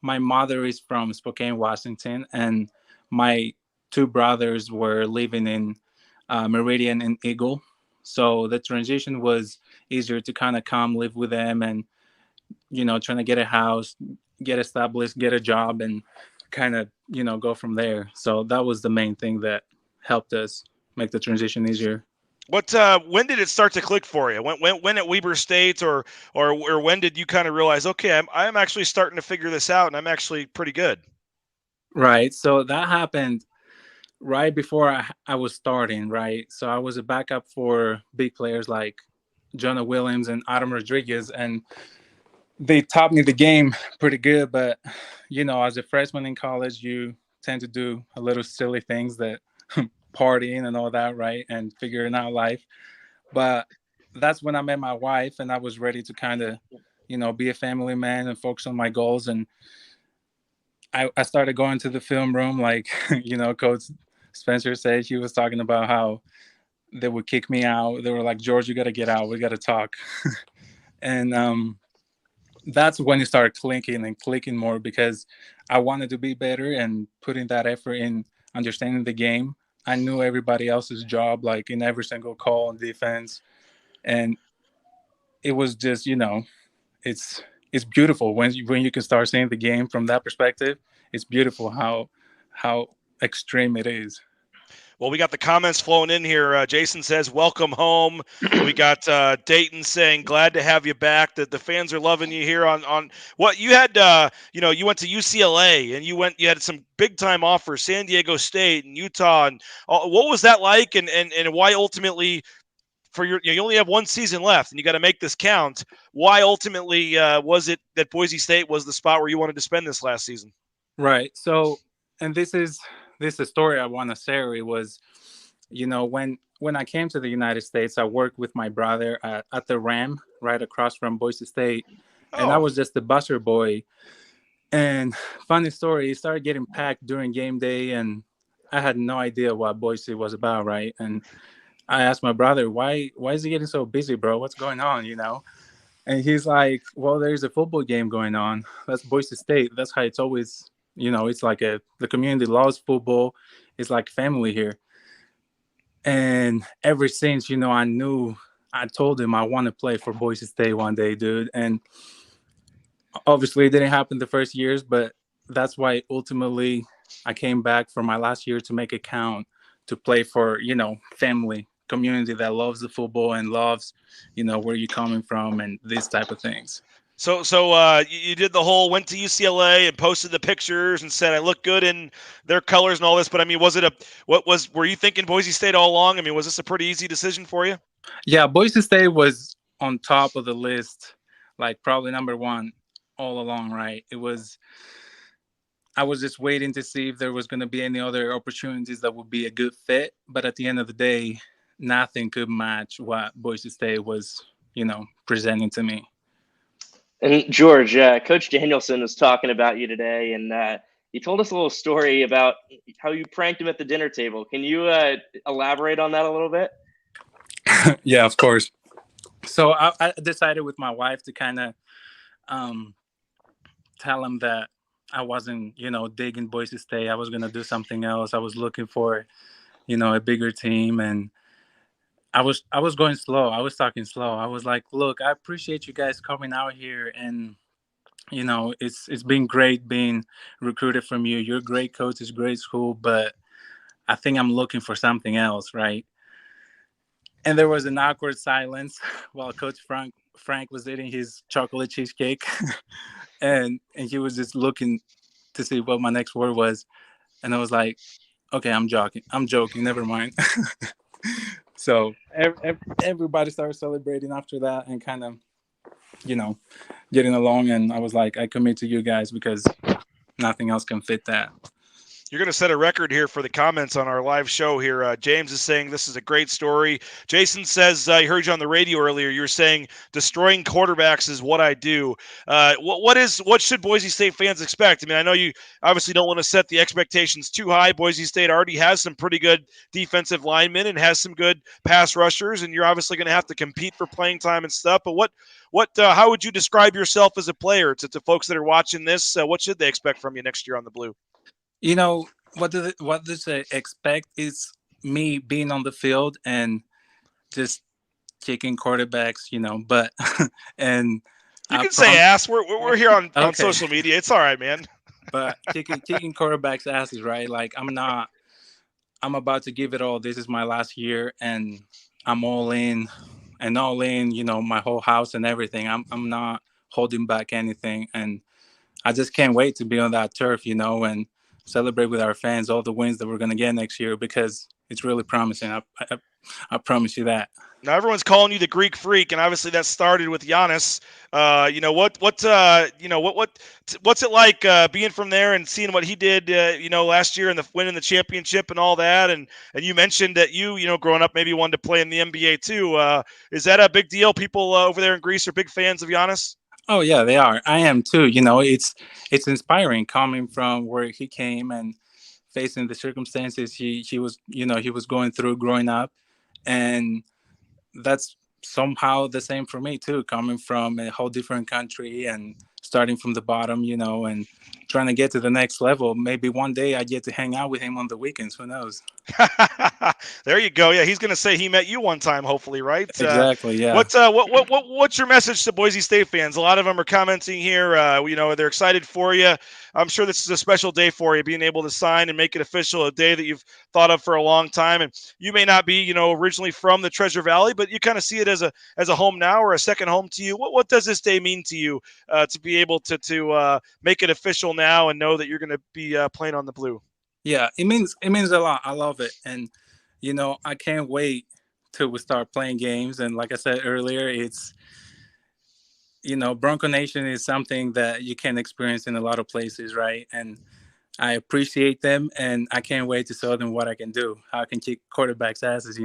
mother is from Spokane, Washington, and my two brothers were living in Meridian and Eagle. So the transition was easier to kind of come live with them and, trying to get a house, get established, get a job, and kind of, go from there. So that was the main thing that helped us make the transition easier. When did it start to click for you? When at Weber State or when did you kind of realize, okay, I'm actually starting to figure this out and I'm actually pretty good? Right. So that happened right before I was starting, right? So I was a backup for big players like Jonah Williams and Adam Rodriguez, and they taught me the game pretty good. But, as a freshman in college, you tend to do a little silly things that partying and all that, right? And figuring out life. But that's when I met my wife, and I was ready to kind of, be a family man and focus on my goals. And I started going to the film room, like, Coach Spencer said. He was talking about how they would kick me out. They were like, George, you got to get out. We got to talk. And that's when it started clicking more, because I wanted to be better and putting that effort in understanding the game. I knew everybody else's job, like in every single call on defense. And it was just, it's beautiful when you can start seeing the game from that perspective. It's beautiful how extreme it is. Well, we got the comments flowing in here. Jason says, welcome home. We got Dayton saying, glad to have you back. The fans are loving you here on what you had. You went to UCLA and you had some big time offers, San Diego State and Utah. And what was that like? And why ultimately you only have one season left and you got to make this count. Why ultimately was it that Boise State was the spot where you wanted to spend this last season? Right. So, and this is the story I want to share. It was, when I came to the United States, I worked with my brother at the Ram right across from Boise State. And I was just the busser boy. And funny story, it started getting packed during game day, and I had no idea what Boise was about, right? And I asked my brother, why is he getting so busy, bro? What's going on, And he's like, well, there's a football game going on. That's Boise State. That's how it's always, it's like the community loves football. It's like family here. And ever since, I told him I want to play for Boise State one day, dude. And obviously it didn't happen the first years, but that's why ultimately I came back for my last year to make it count, to play for, family, community that loves the football and loves, where you're coming from and these type of things. So you did the whole, went to UCLA and posted the pictures and said I look good in their colors and all this. But I mean, were you thinking Boise State all along? I mean, was this a pretty easy decision for you? Yeah, Boise State was on top of the list, like probably number one all along, right? I was just waiting to see if there was going to be any other opportunities that would be a good fit. But at the end of the day, nothing could match what Boise State was, presenting to me. And George, Coach Danielson was talking about you today, and he told us a little story about how you pranked him at the dinner table. Can you elaborate on that a little bit? Yeah, of course. So I decided with my wife to kind of tell him that I wasn't, digging Boise State. I was going to do something else. I was looking for, a bigger team, and I was going slow. I was talking slow. I was like, look, I appreciate you guys coming out here, and it's been great being recruited from you. You're a great coach. It's a great school, but I think I'm looking for something else, right? And there was an awkward silence while Coach Frank was eating his chocolate cheesecake, and he was just looking to see what my next word was, and I was like, okay, I'm joking. Never mind. So everybody started celebrating after that, and kind of you know, getting along. And I was like, I commit to you guys because nothing else can fit that. You're going to set a record here for the comments on our live show here. James is saying this is a great story. Jason says, I heard you on the radio earlier. You were saying destroying quarterbacks is what I do. What should Boise State fans expect? I mean, I know you obviously don't want to set the expectations too high. Boise State already has some pretty good defensive linemen and has some good pass rushers, and you're obviously going to have to compete for playing time and stuff. But how would you describe yourself as a player to folks that are watching this? What should they expect from you next year on the Blue? You know, what does they expect is me being on the field and just kicking quarterbacks, but and you can say ass. We're here on social media. It's all right, man. But kicking quarterbacks' asses, right? Like I'm about to give it all. This is my last year and I'm all in, my whole house and everything. I'm not holding back anything, and I just can't wait to be on that turf, and celebrate with our fans all the wins that we're going to get next year, because it's really promising. I promise you that. Now everyone's calling you the Greek Freak, and obviously that started with Giannis. What's it like being from there and seeing what he did, last year and winning the championship and all that? And you mentioned that you growing up maybe wanted to play in the NBA too. Is that a big deal? People over there in Greece are big fans of Giannis. Oh yeah, they are. I am too. It's inspiring coming from where he came and facing the circumstances he was going through growing up, and that's somehow the same for me too, coming from a whole different country and starting from the bottom, and trying to get to the next level. Maybe one day I get to hang out with him on the weekends. Who knows? There you go. Yeah, he's going to say he met you one time, hopefully, right? Exactly. Yeah. What's your message to Boise State fans? A lot of them are commenting here. They're excited for you. I'm sure this is a special day for you, being able to sign and make it official, a day that you've thought of for a long time. And you may not be, originally from the Treasure Valley, but you kind of see it as a home now, or a second home to you. What does this day mean to you, to be able to make it official now and know that you're going to be playing on the Blue? Yeah, it means a lot. I love it. And, I can't wait till we start playing games. And like I said earlier, it's, Bronco Nation is something that you can experience in a lot of places, right? And I appreciate them, and I can't wait to show them what I can do, how I can kick quarterbacks' asses,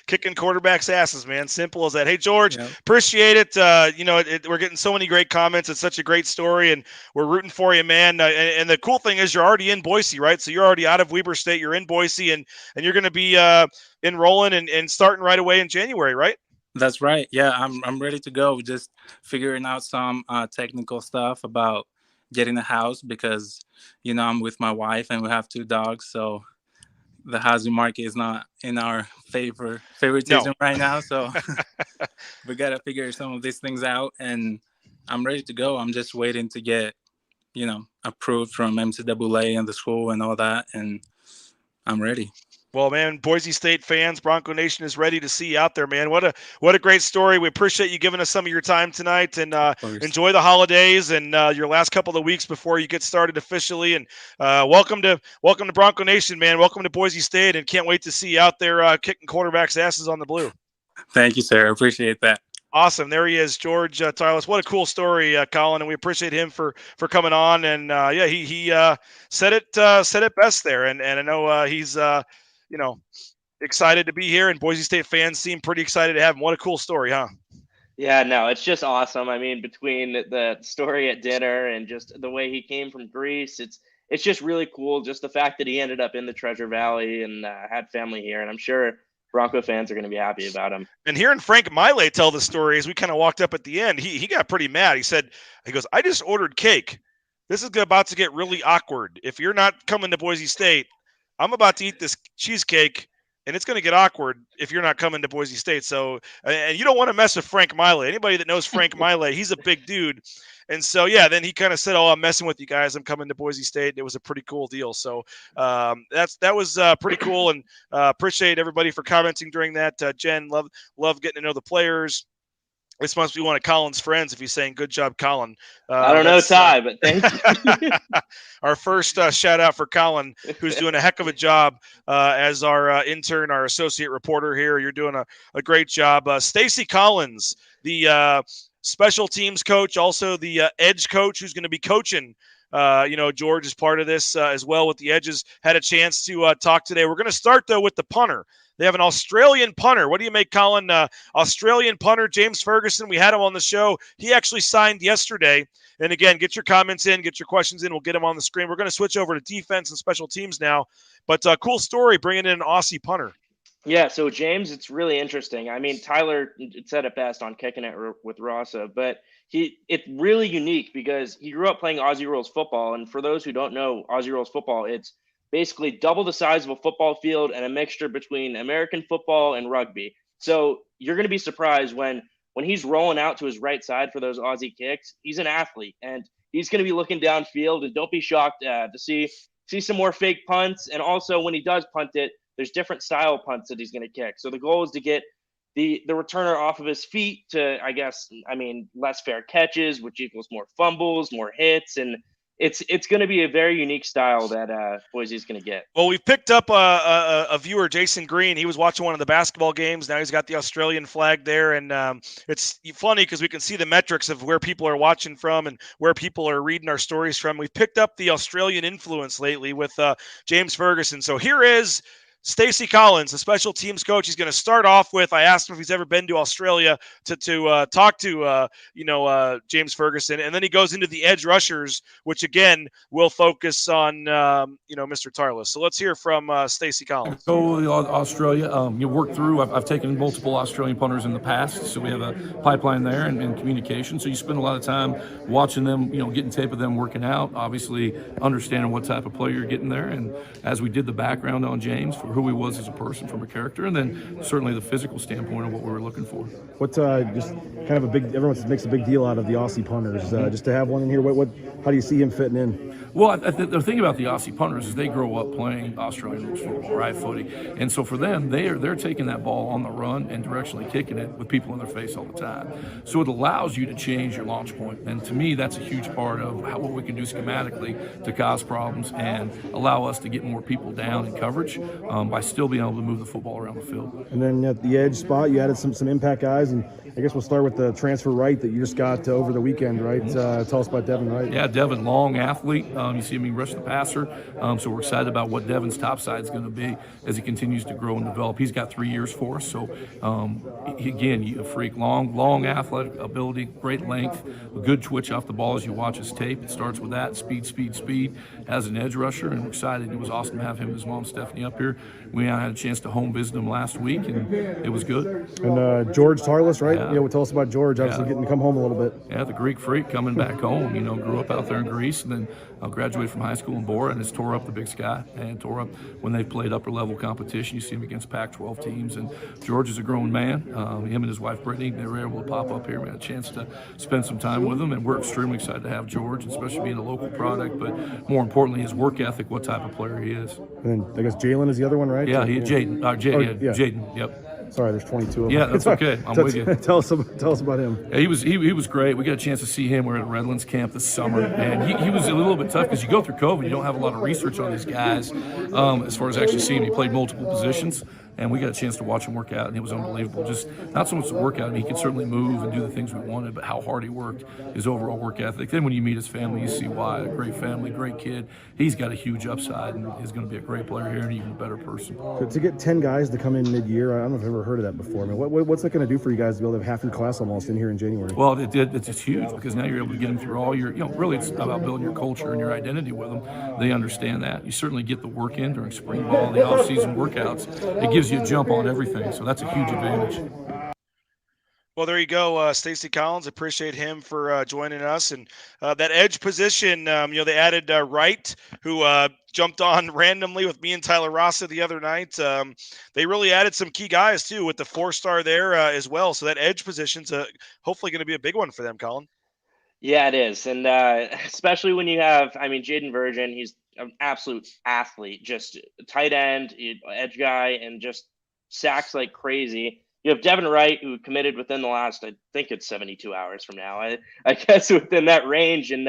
Kicking quarterbacks' asses, man. Simple as that. Hey, George, appreciate it. We're getting so many great comments. It's such a great story, and we're rooting for you, man. And the cool thing is you're already in Boise, right? So you're already out of Weber State. You're in Boise, and you're going to be enrolling and starting right away in January, right? That's right. Yeah, I'm ready to go. Just figuring out some technical stuff about getting a house, because I'm with my wife and we have 2 dogs, so the housing market is not in our favoritism right now, so we gotta figure some of these things out, and I'm ready to go. I'm just waiting to get approved from MCAA and the school and all that, and I'm ready. Well, man, Boise State fans, Bronco Nation is ready to see you out there, man. What a great story. We appreciate you giving us some of your time tonight, and enjoy the holidays and your last couple of weeks before you get started officially. And welcome to Bronco Nation, man. Welcome to Boise State, and can't wait to see you out there kicking quarterbacks' asses on the Blue. Thank you, sir. I appreciate that. Awesome. There he is, George Tarlas. What a cool story, Collin, and we appreciate him for coming on. And he said it best there, and I know he's excited to be here, and Boise State fans seem pretty excited to have him. What a cool story, huh? Yeah, no, it's just awesome. I mean, between the story at dinner and just the way he came from Greece, it's just really cool. Just the fact that he ended up in the Treasure Valley and had family here, and I'm sure Bronco fans are going to be happy about him. And hearing Frank Miley tell the story as we kind of walked up at the end, he got pretty mad. He goes, I just ordered cake. This is about to get really awkward. If you're not coming to Boise State, I'm about to eat this cheesecake, and it's going to get awkward if you're not coming to Boise State. So, and you don't want to mess with Frank Miley. Anybody that knows Frank Miley, he's a big dude. And so, yeah, then he kind of said, I'm messing with you guys. I'm coming to Boise State. It was a pretty cool deal. So that was pretty cool, and appreciate everybody for commenting during that. Jen, love getting to know the players. This must be one of Colin's friends if he's saying good job, Collin. I don't know, Ty, but thank you. Our first shout out for Collin, who's doing a heck of a job as our intern, our associate reporter here. You're doing a great job. Stacy Collins, the special teams coach, also the edge coach who's going to be coaching. George is part of this as well with the edges. Had a chance to talk today. We're going to start, though, with the punter. They have an Australian punter. What do you make, Collin? Australian punter, James Ferguson. We had him on the show. He actually signed yesterday. And again, get your comments in, get your questions in. We'll get him on the screen. We're going to switch over to defense and special teams now. But cool story bringing in an Aussie punter. Yeah, so James, it's really interesting. I mean, Tyler said it best on Kicking It with Rasa, but it's really unique because he grew up playing Aussie rules football. And for those who don't know Aussie rules football, it's basically double the size of a football field and a mixture between American football and rugby. So you're going to be surprised when he's rolling out to his right side for those Aussie kicks. He's an athlete, and he's going to be looking downfield. And don't be shocked to see some more fake punts. And also, when he does punt it, there's different style punts that he's going to kick. So the goal is to get the returner off of his feet to, less fair catches, which equals more fumbles, more hits, and it's going to be a very unique style that Boise's going to get. Well, we've picked up a viewer, Jason Green. He was watching one of the basketball games. Now he's got the Australian flag there, and it's funny because we can see the metrics of where people are watching from and where people are reading our stories from. We've picked up the Australian influence lately with James Ferguson. So here is Stacy Collins, the special teams coach. He's going to start off with, I asked him if he's ever been to Australia to talk to, James Ferguson. And then he goes into the edge rushers, which, again, will focus on, Mr. Tarlas. So let's hear from Stacy Collins. Go to Australia. You work through, I've taken multiple Australian punters in the past, so we have a pipeline there and communication. So you spend a lot of time watching them, getting tape of them working out, obviously understanding what type of player you're getting there. And as we did the background on James, for who he was as a person from a character, and then certainly the physical standpoint of what we were looking for. What just kind of everyone makes a big deal out of the Aussie punters. Just to have one in here, how do you see him fitting in? Well, the thing about the Aussie punters is they grow up playing Australian rules football, right, footy, and so for them, they're taking that ball on the run and directionally kicking it with people in their face all the time. So it allows you to change your launch point, and to me, that's a huge part of what we can do schematically to cause problems and allow us to get more people down in coverage by still being able to move the football around the field. And then at the edge spot, you added some impact guys, and I guess we'll start with the transfer Wright that you just got over the weekend, right? Tell us about Devin Wright. Yeah, Devin, long athlete. You see him rush the passer. So we're excited about what Devin's top side is going to be as he continues to grow and develop. He's got 3 years for us. So, again, a freak. Long athletic ability, great length, a good twitch off the ball as you watch his tape. It starts with that, speed, as an edge rusher, and we're excited. It was awesome to have him and his mom, Stephanie, up here. We had a chance to home visit him last week, and it was good. And George Tarlas, right? Yeah. Tell us about George, obviously getting to come home a little bit. Yeah, the Greek freak coming back home. Grew up out there in Greece, and then graduated from high school in Bora, and has tore up the Big Sky and tore up when they played upper level competition. You see him against Pac-12 teams, and George is a grown man. Him and his wife Brittany, they were able to pop up here. We had a chance to spend some time with him, and we're extremely excited to have George, especially being a local product, but more importantly, his work ethic, what type of player he is. And then I guess Jalen is the other one, right? Yeah, Jaden. Jaden. Yep. Sorry, there's 22 of them. Yeah, that's okay. I'm with you. Tell us about him. Yeah, he was great. We got a chance to see him. We're at Redlands camp this summer, and he was a little bit tough because you go through COVID, you don't have a lot of research on these guys as far as actually seeing him. He played multiple positions, and we got a chance to watch him work out, and it was unbelievable. Just not so much the workout. I mean, he could certainly move and do the things we wanted, but how hard he worked, his overall work ethic. Then when you meet his family, you see why. A great family, great kid. He's got a huge upside, and he's going to be a great player here and even a better person. To get 10 guys to come in mid-year, I don't know if I've ever heard of that before. I mean, what's that going to do for you guys to be able to have half your class almost in here in January? Well, it's huge because now you're able to get them through all your, really it's about building your culture and your identity with them. They understand that. You certainly get the work in during spring ball, the off-season workouts. It gives you a jump on everything, so that's a huge advantage. Well, there you go, Stacy Collins. Appreciate him for joining us. And that edge position, they added Wright, who jumped on randomly with me and Tyler Rasa the other night. They really added some key guys, too, with the 4-star there as well. So that edge position's hopefully going to be a big one for them, Collin. Yeah, it is. And especially when you have, Jaden Virgin, he's an absolute athlete, just tight end, edge guy, and just sacks like crazy. You have Devin Wright, who committed within the last, I think it's 72 hours from now. I guess within that range, and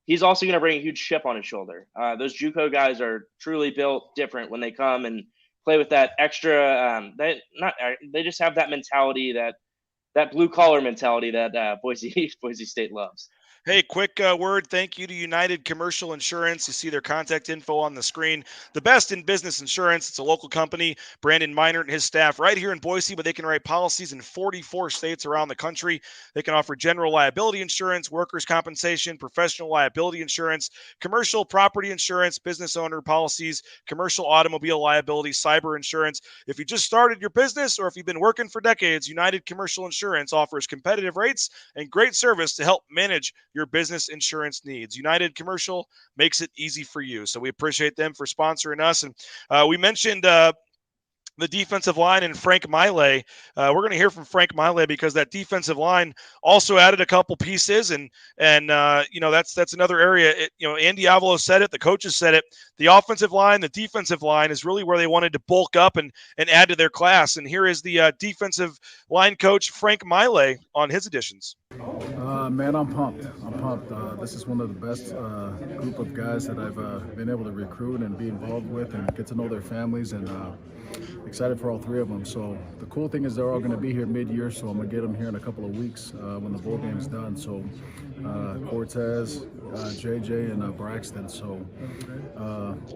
he's also going to bring a huge chip on his shoulder. Those JUCO guys are truly built different when they come and play with that extra. They just have that mentality, that blue collar mentality that Boise State loves. Hey, quick word. Thank you to United Commercial Insurance. You see their contact info on the screen. The best in business insurance. It's a local company. Brandon Minert and his staff right here in Boise, but they can write policies in 44 states around the country. They can offer general liability insurance, workers' compensation, professional liability insurance, commercial property insurance, business owner policies, commercial automobile liability, cyber insurance. If you just started your business or if you've been working for decades, United Commercial Insurance offers competitive rates and great service to help manage your business insurance needs. United Commercial makes it easy for you. So we appreciate them for sponsoring us. And we mentioned the defensive line and Frank Maile. We're going to hear from Frank Maile because that defensive line also added a couple pieces, and that's another area. Andy Avalos said it, the coaches said it. The offensive line, the defensive line is really where they wanted to bulk up and add to their class. And here is the defensive line coach Frank Maile on his additions. Man, I'm pumped. This is one of the best group of guys that I've been able to recruit and be involved with and get to know their families, and excited for all three of them. So the cool thing is they're all going to be here mid-year, so I'm going to get them here in a couple of weeks when the bowl game's done. So Cortez, JJ, and Braxton. So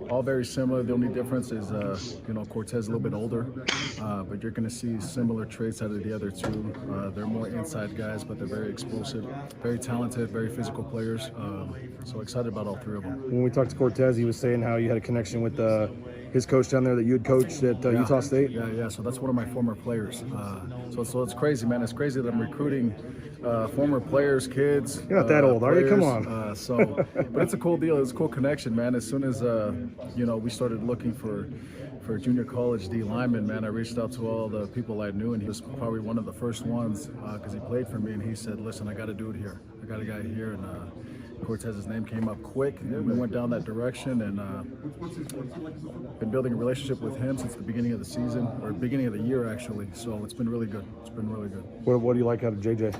all very similar. The only difference is, Cortez is a little bit older, but you're going to see similar traits out of the other two. They're more inside guys, but they're very explosive, very talented, very physical players. So excited about all three of them. When we talked to Cortez, he was saying how you had a connection with his coach down there that you had coached at Utah State. Yeah. So that's one of my former players. So it's crazy, man. It's crazy that I'm recruiting former players, kids. You're not that old, are you? Come on. But it's a cool deal. It's a cool connection, man. As soon as we started looking for junior college D lineman, man, I reached out to all the people I knew, and he was probably one of the first ones because he played for me, and he said, "Listen, I got to do it here. I got a guy here," and Cortez's name came up quick, and we went down that direction, and been building a relationship with him since the beginning of the season, or beginning of the year, actually. So it's been really good. What do you like out of JJ?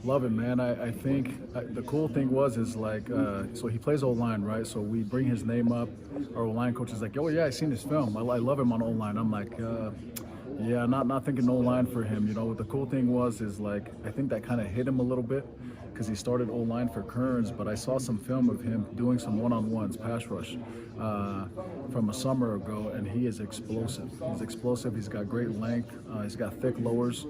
Love him, man. I think the cool thing so he plays O-line, right? So we bring his name up. Our O-line coach is like, "Oh yeah, I seen his film. I love him on O-line." I'm like, yeah, not thinking O-line for him. What the cool thing is I think that kind of hit him a little bit because he started O-line for Kearns, but I saw some film of him doing some one-on-ones, pass rush, from a summer ago, and he is explosive. He's got great length. He's got thick lowers.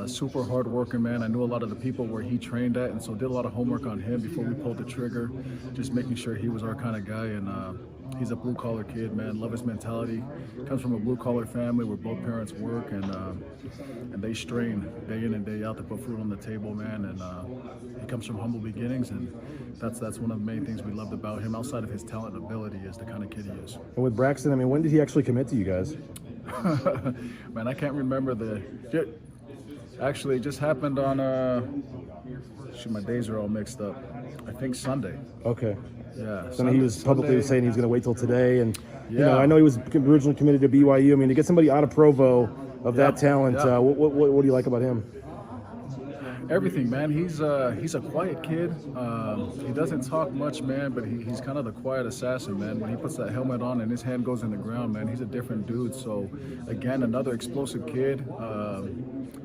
Super hard working, man. I knew a lot of the people where he trained at, and so did a lot of homework on him before we pulled the trigger, just making sure he was our kind of guy. And he's a blue collar kid, man. Love his mentality. Comes from a blue collar family where both parents work, and they strain day in and day out to put food on the table, man. And he comes from humble beginnings, and that's one of the main things we loved about him, outside of his talent and ability, is the kind of kid he is. And with Braxton, when did he actually commit to you guys? Man, I can't remember Actually, it just happened on, my days are all mixed up. I think Sunday. Okay. Yeah. So he was publicly saying he was going to wait till today, and I know he was originally committed to BYU. To get somebody out of Provo of that talent, what do you like about him? Everything, man. He's a quiet kid. He doesn't talk much, man, but he's kind of the quiet assassin, man. When he puts that helmet on and his hand goes in the ground, man, he's a different dude. So, again, another explosive kid.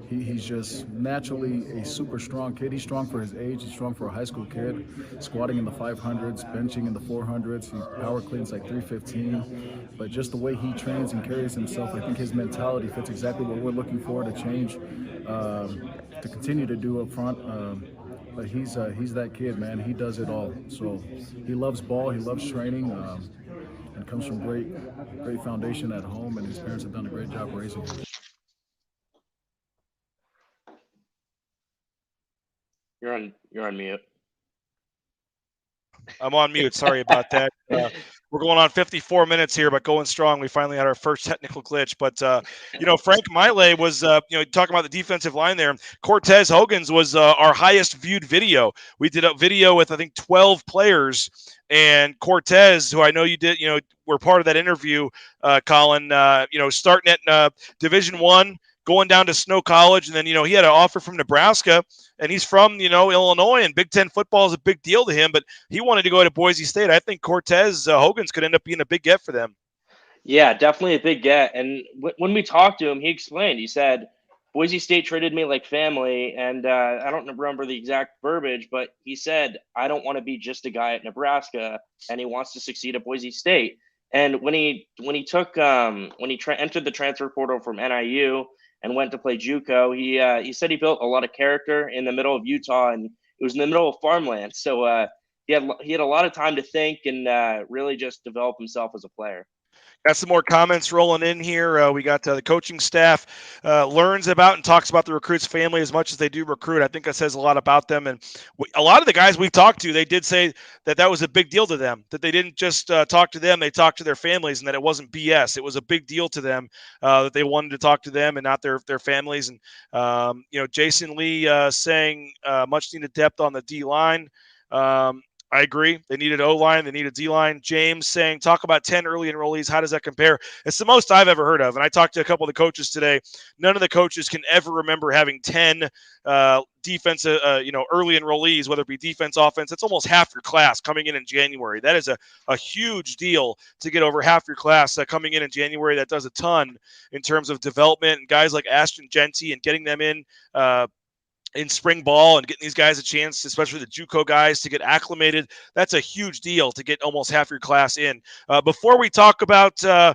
He's just naturally a super strong kid. He's strong for his age. He's strong for a high school kid. Squatting in the 500s, benching in the 400s. He power cleans like 315. But just the way he trains and carries himself, I think his mentality fits exactly what we're looking for to change, to continue to do up front. But he's that kid, man. He does it all. So he loves ball. He loves training. And comes from great foundation at home. And his parents have done a great job raising him. You're on mute. I'm on mute. Sorry about that. We're going on 54 minutes here, but going strong. We finally had our first technical glitch. But, Frank Maile was, talking about the defensive line there. Cortez Hogan's was our highest viewed video. We did a video with, I think, 12 players. And Cortez, who I know you did, were part of that interview, Collin, starting at Division I, going down to Snow College. And then, he had an offer from Nebraska. And he's from, Illinois, and Big Ten football is a big deal to him. But he wanted to go to Boise State. I think Cortez Hogan's could end up being a big get for them. Yeah, definitely a big get. And when we talked to him, he explained, he said, Boise State treated me like family. And I don't remember the exact verbiage, but he said, I don't want to be just a guy at Nebraska, and he wants to succeed at Boise State. And when he entered the transfer portal from NIU and went to play JUCO, he said he built a lot of character in the middle of Utah, and it was in the middle of farmland. So he had a lot of time to think and really just develop himself as a player. Got some more comments rolling in here. We got the coaching staff learns about and talks about the recruits' family as much as they do recruit. I think that says a lot about them. And a lot of the guys we talked to, they did say that was a big deal to them, that they didn't just talk to them, they talked to their families, and that it wasn't BS. It was a big deal to them that they wanted to talk to them and not their families. And, Jason Lee saying much needed depth on the D-line. I agree. They needed O-line. They needed D-line. James saying, talk about 10 early enrollees. How does that compare? It's the most I've ever heard of. And I talked to a couple of the coaches today. None of the coaches can ever remember having 10 defensive, early enrollees, whether it be defense, offense. It's almost half your class coming in January. That is a huge deal to get over half your class coming in January. That does a ton in terms of development, and guys like Ashton Jeanty and getting them in spring ball and getting these guys a chance, especially the JUCO guys, to get acclimated. That's a huge deal to get almost half your class in. Before we talk about, the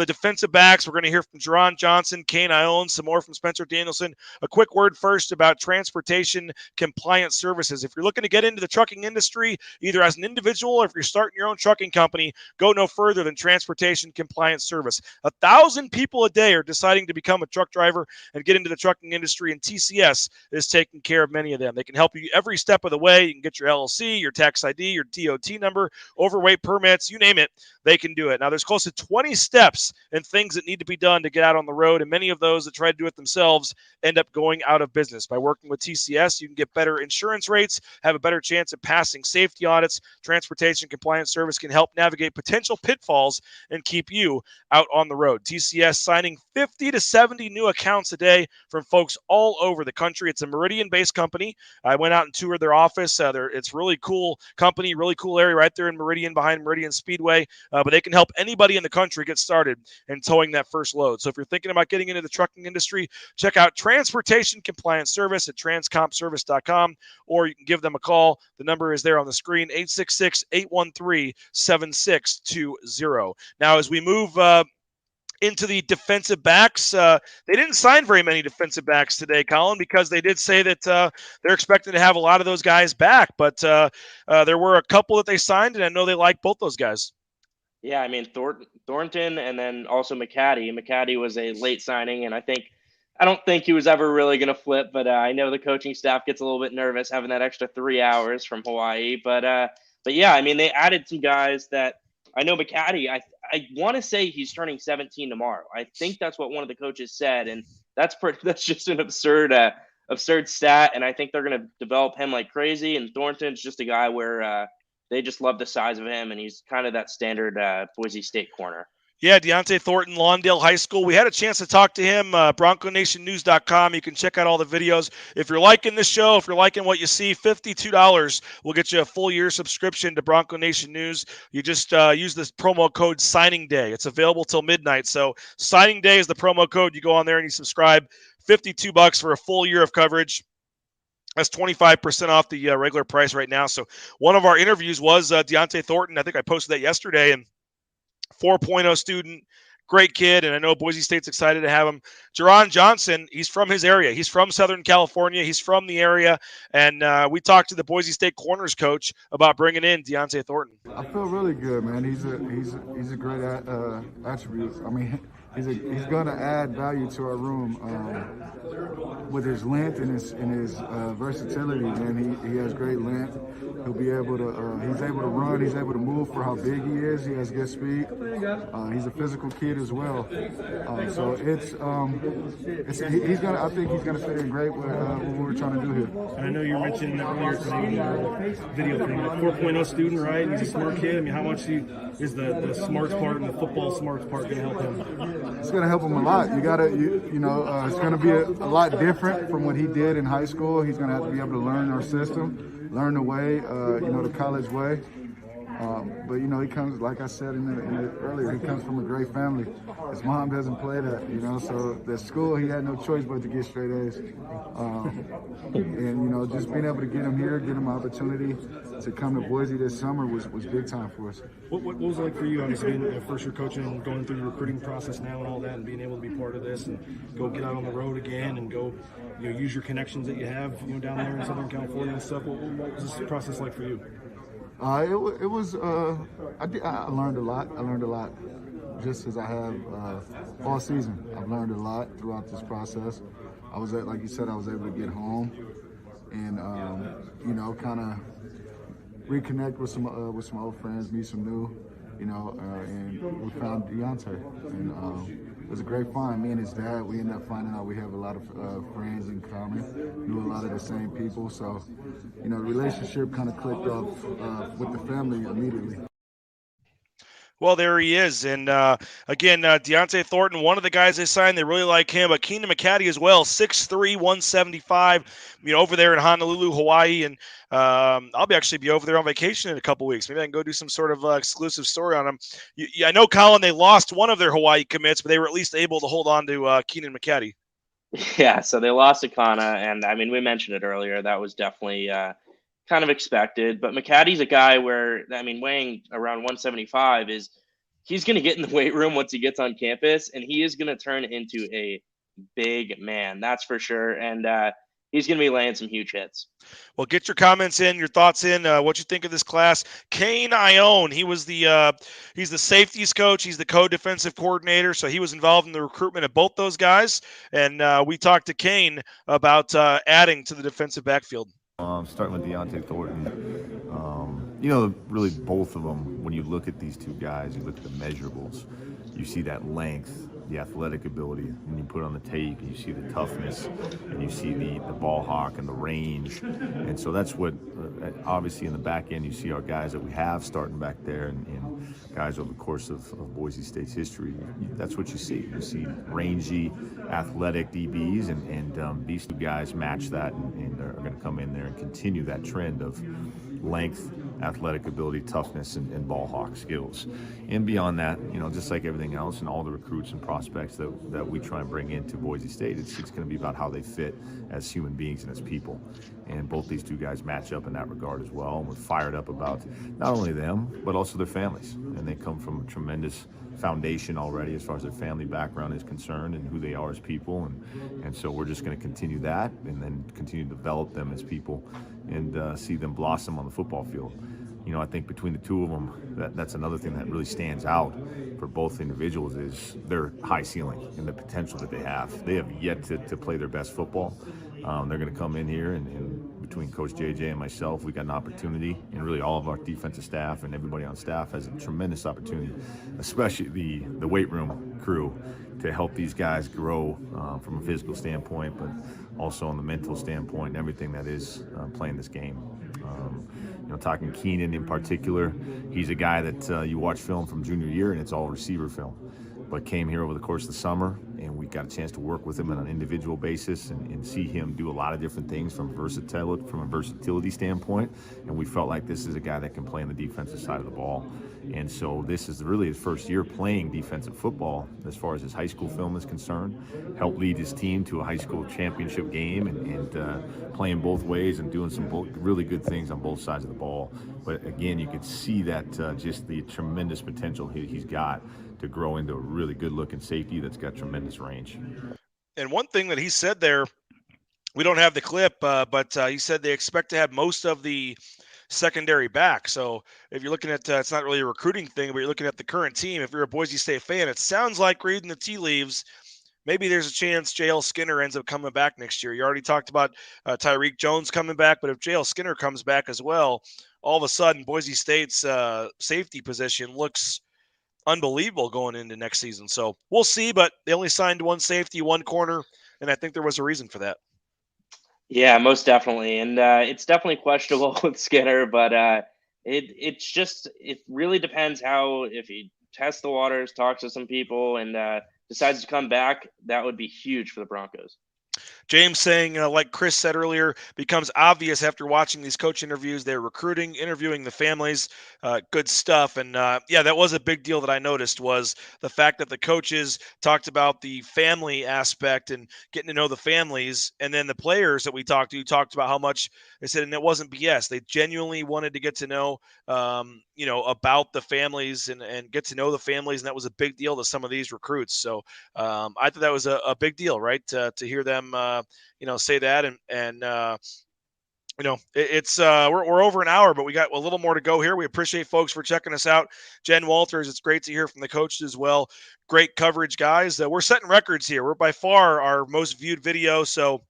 defensive backs, we're going to hear from Jerron Johnson, Kane Ione, some more from Spencer Danielson. A quick word first about transportation compliance services. If you're looking to get into the trucking industry, either as an individual or if you're starting your own trucking company, go no further than transportation compliance service. 1,000 people a day are deciding to become a truck driver and get into the trucking industry, and TCS is taking care of many of them. They can help you every step of the way. You can get your LLC, your tax ID, your DOT number, overweight permits, you name it, they can do it. Now, there's close to 20 steps and things that need to be done to get out on the road, and many of those that try to do it themselves end up going out of business. By working with TCS, you can get better insurance rates, have a better chance of passing safety audits. Transportation Compliance Service can help navigate potential pitfalls and keep you out on the road. TCS signing 50 to 70 new accounts a day from folks all over the country. It's a Meridian-based company. I went out and toured their office. It's really cool company, really cool area right there in Meridian, behind Meridian Speedway. But they can help anybody in the country get started in towing that first load. So if you're thinking about getting into the trucking industry, check out Transportation Compliance Service at transcompservice.com, or you can give them a call. The number is there on the screen, 866-813-7620. Now, as we move into the defensive backs, they didn't sign very many defensive backs today, Collin, because they did say that they're expecting to have a lot of those guys back. But there were a couple that they signed, and I know they like both those guys. Yeah, I mean, Thornton and then also McCaddy. McCaddy was a late signing, and I don't think he was ever really going to flip, but I know the coaching staff gets a little bit nervous having that extra 3 hours from Hawaii. But yeah, I mean, they added some guys that I know. McCaddy, I want to say he's turning 17 tomorrow. I think that's what one of the coaches said, and that's just an absurd stat, and I think they're going to develop him like crazy. And Thornton's just a guy where they just love the size of him, and he's kind of that standard Boise State corner. Yeah, Deontay Thornton, Lawndale High School. We had a chance to talk to him, BroncoNationNews.com. You can check out all the videos. If you're liking this show, if you're liking what you see, $52 will get you a full year subscription to Bronco Nation News. You just use this promo code Signing Day. It's available till midnight. So Signing Day is the promo code. You go on there and you subscribe. $52 for a full year of coverage. That's 25% off the regular price right now. So one of our interviews was Deontay Thornton. I think I posted that yesterday, and 4.0 student, great kid, and I know Boise State's excited to have him. Jerron Johnson, he's from his area. He's from Southern California. He's from the area, and we talked to the Boise State corners coach about bringing in Deontay Thornton. I feel really good, man. He's a great attribute. I mean, he's going to add value to our room with his length and his versatility. Man, he has great length. He'll be able to. He's able to run. He's able to move for how big he is. He has good speed. He's a physical kid as well. So he's gonna. I think he's gonna fit in great with what we're trying to do here. And I know you mentioned earlier today in the video thing, a 4.0 student, right? He's a smart kid. I mean, how much is the smarts part and the football smarts part going to help him? It's going to help him a lot. It's going to be a lot different from what he did in high school. He's going to have to be able to learn our system, learn the way, the college way. But he comes, like I said earlier, he comes from a great family. His mom doesn't play that, so the school, he had no choice but to get straight A's. And just being able to get him here, get him an opportunity to come to Boise this summer was big time for us. What was it like for you, obviously, being a first-year coach and going through the recruiting process now and all that, and being able to be part of this and go get out on the road again and go, use your connections that you have, down there in Southern California and stuff? What was this process like for you? It was. I learned a lot. I learned a lot, just as I have all season. I've learned a lot throughout this process. Like you said, I was able to get home and kind of reconnect with some old friends, meet some new, and we found Deontay, and it was a great find. Me and his dad, we ended up finding out we have a lot of friends in common, knew a lot of the same people, so the relationship kind of clicked off with the family immediately. Well, there he is. And again, Deontay Thornton, one of the guys they signed, they really like him. But Keenan McCaddy as well, 6'3", 175, over there in Honolulu, Hawaii. And I'll actually be over there on vacation in a couple weeks. Maybe I can go do some sort of exclusive story on him. I know, Collin, they lost one of their Hawaii commits, but they were at least able to hold on to Keenan McCaddy. Yeah, so they lost to Kana, and we mentioned it earlier. That was definitely kind of expected. But McCaddy's a guy where, weighing around 175 he's going to get in the weight room once he gets on campus, and he is going to turn into a big man. That's for sure. And he's going to be laying some huge hits. Well, get your comments in, your thoughts in, what you think of this class. Kane Ione, he's the safeties coach. He's the co-defensive coordinator, so he was involved in the recruitment of both those guys. And we talked to Kane about adding to the defensive backfield. Starting with Deontay Thornton, really both of them, when you look at these two guys, you look at the measurables, you see that length, the athletic ability, and you put it on the tape, and you see the toughness, and you see the ball hawk and the range. And so that's what, obviously in the back end, you see our guys that we have starting back there and guys over the course of Boise State's history. That's what you see. You see rangy, athletic DBs, and these two guys match that and are going to come in there and continue that trend of length, athletic ability, toughness, and ball hawk skills. And beyond that, just like everything else and all the recruits and prospects that we try and bring into Boise State, it's going to be about how they fit as human beings and as people. And both these two guys match up in that regard as well. And we're fired up about not only them, but also their families. And they come from a tremendous foundation already as far as their family background is concerned and who they are as people. And so we're just going to continue that and then continue to develop them as people and see them blossom on the football field. I think between the two of them, that's another thing that really stands out for both individuals is their high ceiling and the potential that they have. They have yet to play their best football. They're going to come in here and between Coach JJ and myself, we got an opportunity, and really all of our defensive staff and everybody on staff has a tremendous opportunity, especially the weight room crew, to help these guys grow from a physical standpoint, but also on the mental standpoint and everything that is playing this game. Talking Keenan in particular, he's a guy that you watch film from junior year and it's all receiver film, but came here over the course of the summer and we got a chance to work with him on an individual basis and see him do a lot of different things from a versatility standpoint, and we felt like this is a guy that can play on the defensive side of the ball. And so this is really his first year playing defensive football as far as his high school film is concerned. Helped lead his team to a high school championship game and playing both ways and doing some really good things on both sides of the ball. But again, you could see that just the tremendous potential he's got to grow into a really good-looking safety that's got tremendous range. And one thing that he said there, we don't have the clip, but he said they expect to have most of the secondary back. So if you're looking at, it's not really a recruiting thing, but you're looking at the current team. If you're a Boise State fan, it sounds like reading the tea leaves, maybe there's a chance J.L. Skinner ends up coming back next year. You already talked about Tyreek Jones coming back, but if J.L. Skinner comes back as well, all of a sudden Boise State's safety position looks unbelievable going into next season. So we'll see, but they only signed one safety, one corner, and I think there was a reason for that. Yeah, most definitely. And it's definitely questionable with Skinner, but it really depends if he tests the waters, talks to some people, and decides to come back. That would be huge for the Broncos. James saying, like Chris said earlier, becomes obvious after watching these coach interviews. They're recruiting, interviewing the families, good stuff. And yeah, that was a big deal that I noticed, was the fact that the coaches talked about the family aspect and getting to know the families. And then the players that we talked to talked about how much they said, and it wasn't BS. They genuinely wanted to get to know, about the families and get to know the families. And that was a big deal to some of these recruits. So I thought that was a big deal, right? To hear them, say that. We're over an hour, but we got a little more to go here. We appreciate folks for checking us out. Jen Walters, it's great to hear from the coaches as well. Great coverage, guys. We're setting records here. We're by far our most viewed video, so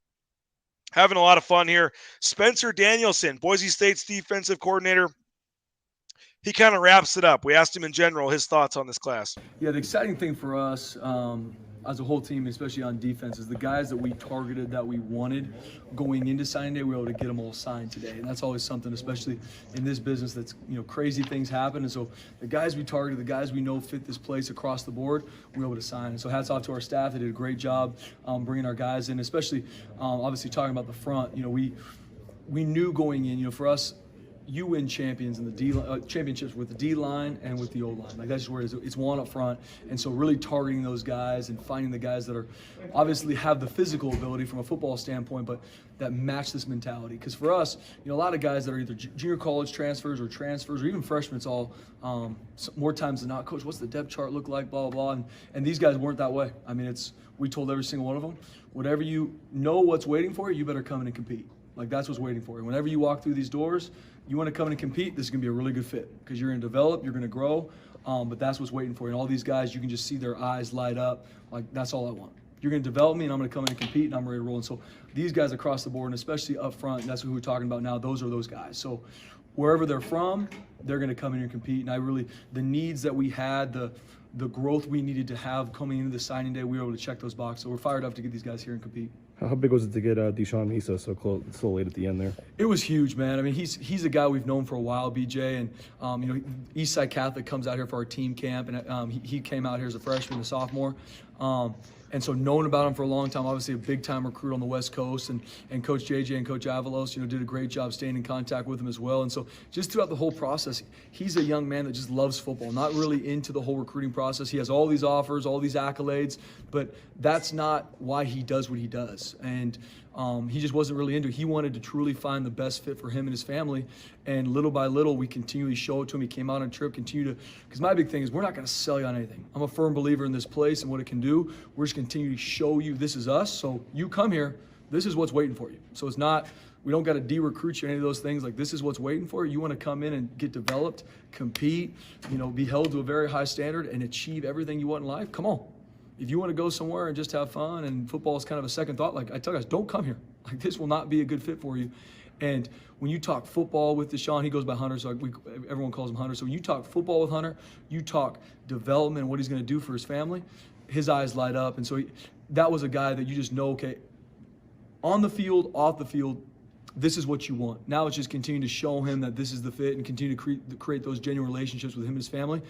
having a lot of fun here. Spencer Danielson, Boise State's defensive coordinator, he kind of wraps it up. We asked him in general his thoughts on this class. Yeah, the exciting thing for us as a whole team, especially on defense, is the guys that we targeted, that we wanted going into signing day, we were able to get them all signed today. And that's always something, especially in this business, that's, crazy things happen. And so the guys we targeted, the guys we know fit this place across the board, we were able to sign. And so hats off to our staff. They did a great job bringing our guys in, especially obviously talking about the front. We knew going in, for us, you win champions in the championships with the D line and with the O line. Like, that's just where it's one up front. And so really targeting those guys and finding the guys that are obviously have the physical ability from a football standpoint, but that match this mentality. Because for us, a lot of guys that are either junior college transfers or even freshmen, it's all more times than not, coach, what's the depth chart look like, blah, blah, blah. And these guys weren't that way. I mean, we told every single one of them, whatever you know what's waiting for you, you better come in and compete. Like, that's what's waiting for you. Whenever you walk through these doors, you want to come in and compete, this is going to be a really good fit because you're going to develop, you're going to grow, but that's what's waiting for you. And all these guys, you can just see their eyes light up. Like, that's all I want. You're going to develop me, and I'm going to come in and compete, and I'm ready to roll. And so these guys across the board, and especially up front, that's who we're talking about now, those are those guys. So wherever they're from, they're going to come in and compete. And the needs that we had, the growth we needed to have coming into the signing day, we were able to check those boxes. So we're fired up to get these guys here and compete. How big was it to get Deshaun Issa so close, so late at the end there? It was huge, man. I mean, he's a guy we've known for a while, BJ, and Eastside Catholic comes out here for our team camp, and he came out here as a freshman, a sophomore. And so known about him for a long time, obviously a big-time recruit on the West Coast, and Coach JJ and Coach Avalos, did a great job staying in contact with him as well. And so just throughout the whole process, he's a young man that just loves football, not really into the whole recruiting process. He has all these offers, all these accolades, but that's not why he does what he does. And he just wasn't really into it. He wanted to truly find the best fit for him and his family. And little by little, we continually show it to him. He came out on a trip, because my big thing is we're not going to sell you on anything. I'm a firm believer in this place and what it can do. We're just continue to show you this is us. So you come here, this is what's waiting for you. So it's not, we don't got to de-recruit you, any of those things. Like, this is what's waiting for you. You want to come in and get developed, compete, be held to a very high standard and achieve everything you want in life. Come on. If you want to go somewhere and just have fun and football is kind of a second thought, like I tell guys, don't come here. Like, this will not be a good fit for you. And when you talk football with Deshaun, he goes by Hunter, so everyone calls him Hunter. So when you talk football with Hunter, you talk development and what he's going to do for his family, his eyes light up. And so that was a guy that you just know, okay, on the field, off the field, this is what you want. Now it's just continue to show him that this is the fit and continue to create those genuine relationships with him and his family.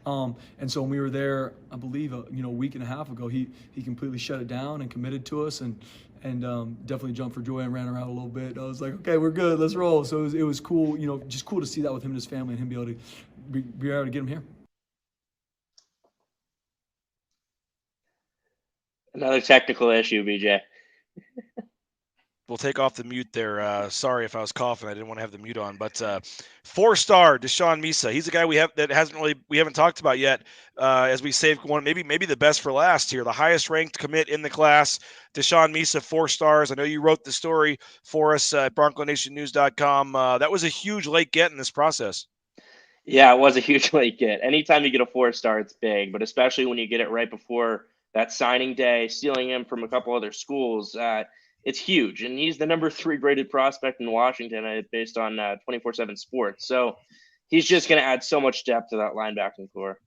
And so when we were there, I believe, a week and a half ago, he completely shut it down and committed to us and definitely jumped for joy and ran around a little bit. I was like, okay, we're good, let's roll. So it was cool, just cool to see that with him and his family and him be able to be able to get him here. Another technical issue, BJ. We'll take off the mute there. Sorry if I was coughing. I didn't want to have the mute on. But 4-star Deshaun Misa. He's a guy we haven't talked about yet. As we saved one, maybe the best for last here. The highest ranked commit in the class. Deshaun Misa, 4 stars. I know you wrote the story for us at BroncoNationNews.com. That was a huge late get in this process. Yeah, it was a huge late get. Anytime you get a 4-star, it's big, but especially when you get it right before that signing day, stealing him from a couple other schools, it's huge. And he's the number 3 graded prospect in Washington based on 24/7 Sports. So he's just going to add so much depth to that linebacking core.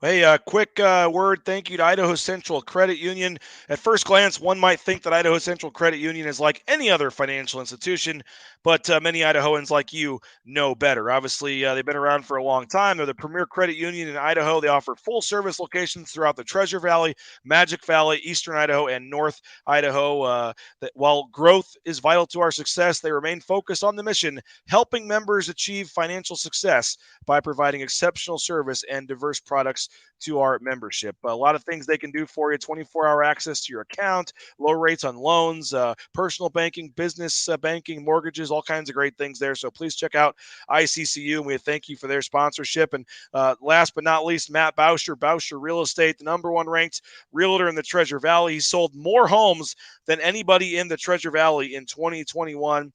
Hey, quick word thank you to Idaho Central Credit Union. At first glance, one might think that Idaho Central Credit Union is like any other financial institution, but many Idahoans like you know better. Obviously, they've been around for a long time. They're the premier credit union in Idaho. They offer full-service locations throughout the Treasure Valley, Magic Valley, Eastern Idaho, and North Idaho. While growth is vital to our success, they remain focused on the mission, helping members achieve financial success by providing exceptional service and diverse products to our membership. A lot of things they can do for you: 24-hour access to your account, low rates on loans, personal banking, business banking, mortgages, all kinds of great things there. So please check out ICCU, and we thank you for their sponsorship. And last but not least, Matt Bauscher Real Estate, the number 1 ranked realtor in the Treasure Valley. He sold more homes than anybody in the Treasure Valley in 2021.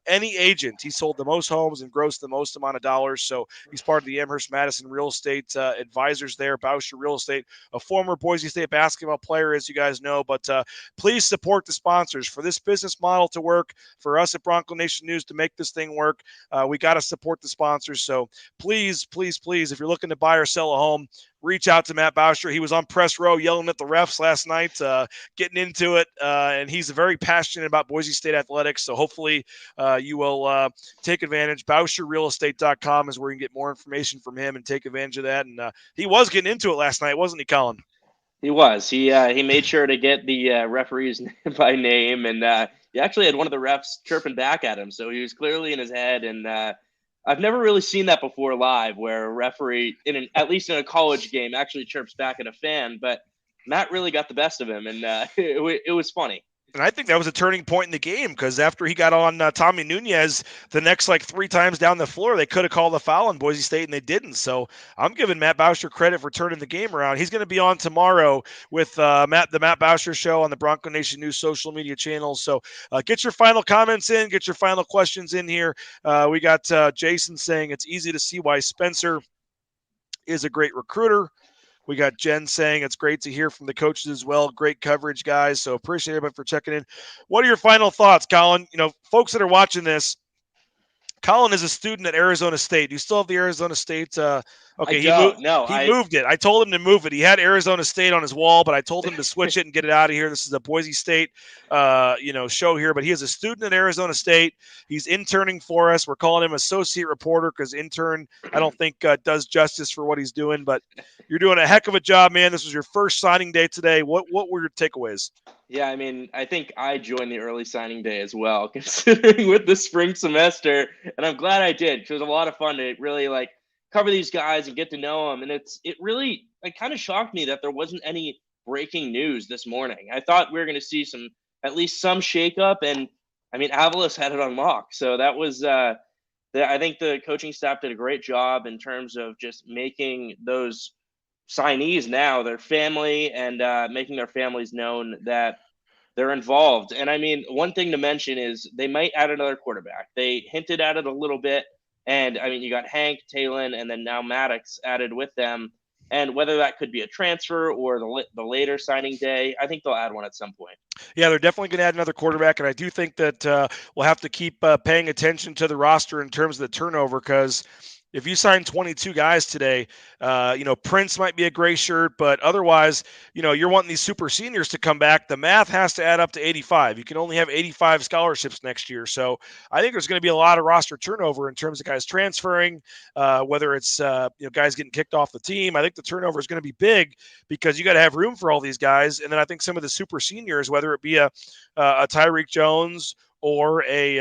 Any agent, he sold the most homes and grossed the most amount of dollars. So he's part of the Amherst Madison Real Estate advisors there. Bauscher Real Estate, a former Boise State basketball player, as you guys know. But please support the sponsors. For this business model to work, for us at Bronco Nation News to make this thing work, we got to support the sponsors. So please, if you're looking to buy or sell a home, reach out to Matt Bauscher. He was on press row yelling at the refs last night, getting into it, and he's very passionate about Boise State athletics. So hopefully you will take advantage. BauscherRealEstate.com is where you can get more information from him and take advantage of that. And he was getting into it last night, wasn't he, Collin? He was. He made sure to get the referees by name, and he actually had one of the refs chirping back at him. So he was clearly in his head, and I've never really seen that before live, where a referee, at least in a college game, actually chirps back at a fan. But Matt really got the best of him, and it was funny. And I think that was a turning point in the game, because after he got on Tommy Nunez, the next 3 times down the floor, they could have called a foul on Boise State, and they didn't. So I'm giving Matt Bauscher credit for turning the game around. He's going to be on tomorrow with the Matt Bauscher Show on the Bronco Nation News social media channels. So get your final comments in, get your final questions in here. We got Jason saying it's easy to see why Spencer is a great recruiter. We got Jen saying it's great to hear from the coaches as well. Great coverage, guys. So appreciate everybody for checking in. What are your final thoughts, Collin? Folks that are watching this, Collin is a student at Arizona State. Do you still have the Arizona State? Okay, he moved it. I told him to move it. He had Arizona State on his wall, but I told him to switch it and get it out of here. This is a Boise State, show here. But he is a student at Arizona State. He's interning for us. We're calling him associate reporter, because intern, I don't think does justice for what he's doing. But you're doing a heck of a job, man. This was your first signing day today. What were your takeaways? Yeah, I mean, I think I joined the early signing day as well, considering with the spring semester, and I'm glad I did, because it was a lot of fun to really cover these guys and get to know them. And it really kind of shocked me that there wasn't any breaking news this morning. I thought we were going to see at least some shakeup, and I mean, Avalos had it on lock, so that was. I think the coaching staff did a great job in terms of just making those signees now their family, and making their families known that they're involved. And I mean, one thing to mention is they might add another quarterback. They hinted at it a little bit, and I mean, you got Hank, Talon, and then now Maddox added with them. And whether that could be a transfer or the later signing day, I think they'll add one at some point. Yeah, they're definitely going to add another quarterback, and I do think that we'll have to keep paying attention to the roster in terms of the turnover, because if you sign 22 guys today, Prince might be a gray shirt, but otherwise, you're wanting these super seniors to come back. The math has to add up to 85. You can only have 85 scholarships next year. So I think there's going to be a lot of roster turnover in terms of guys transferring, whether it's, guys getting kicked off the team. I think the turnover is going to be big, because you got to have room for all these guys. And then I think some of the super seniors, whether it be a Tyreek Jones or a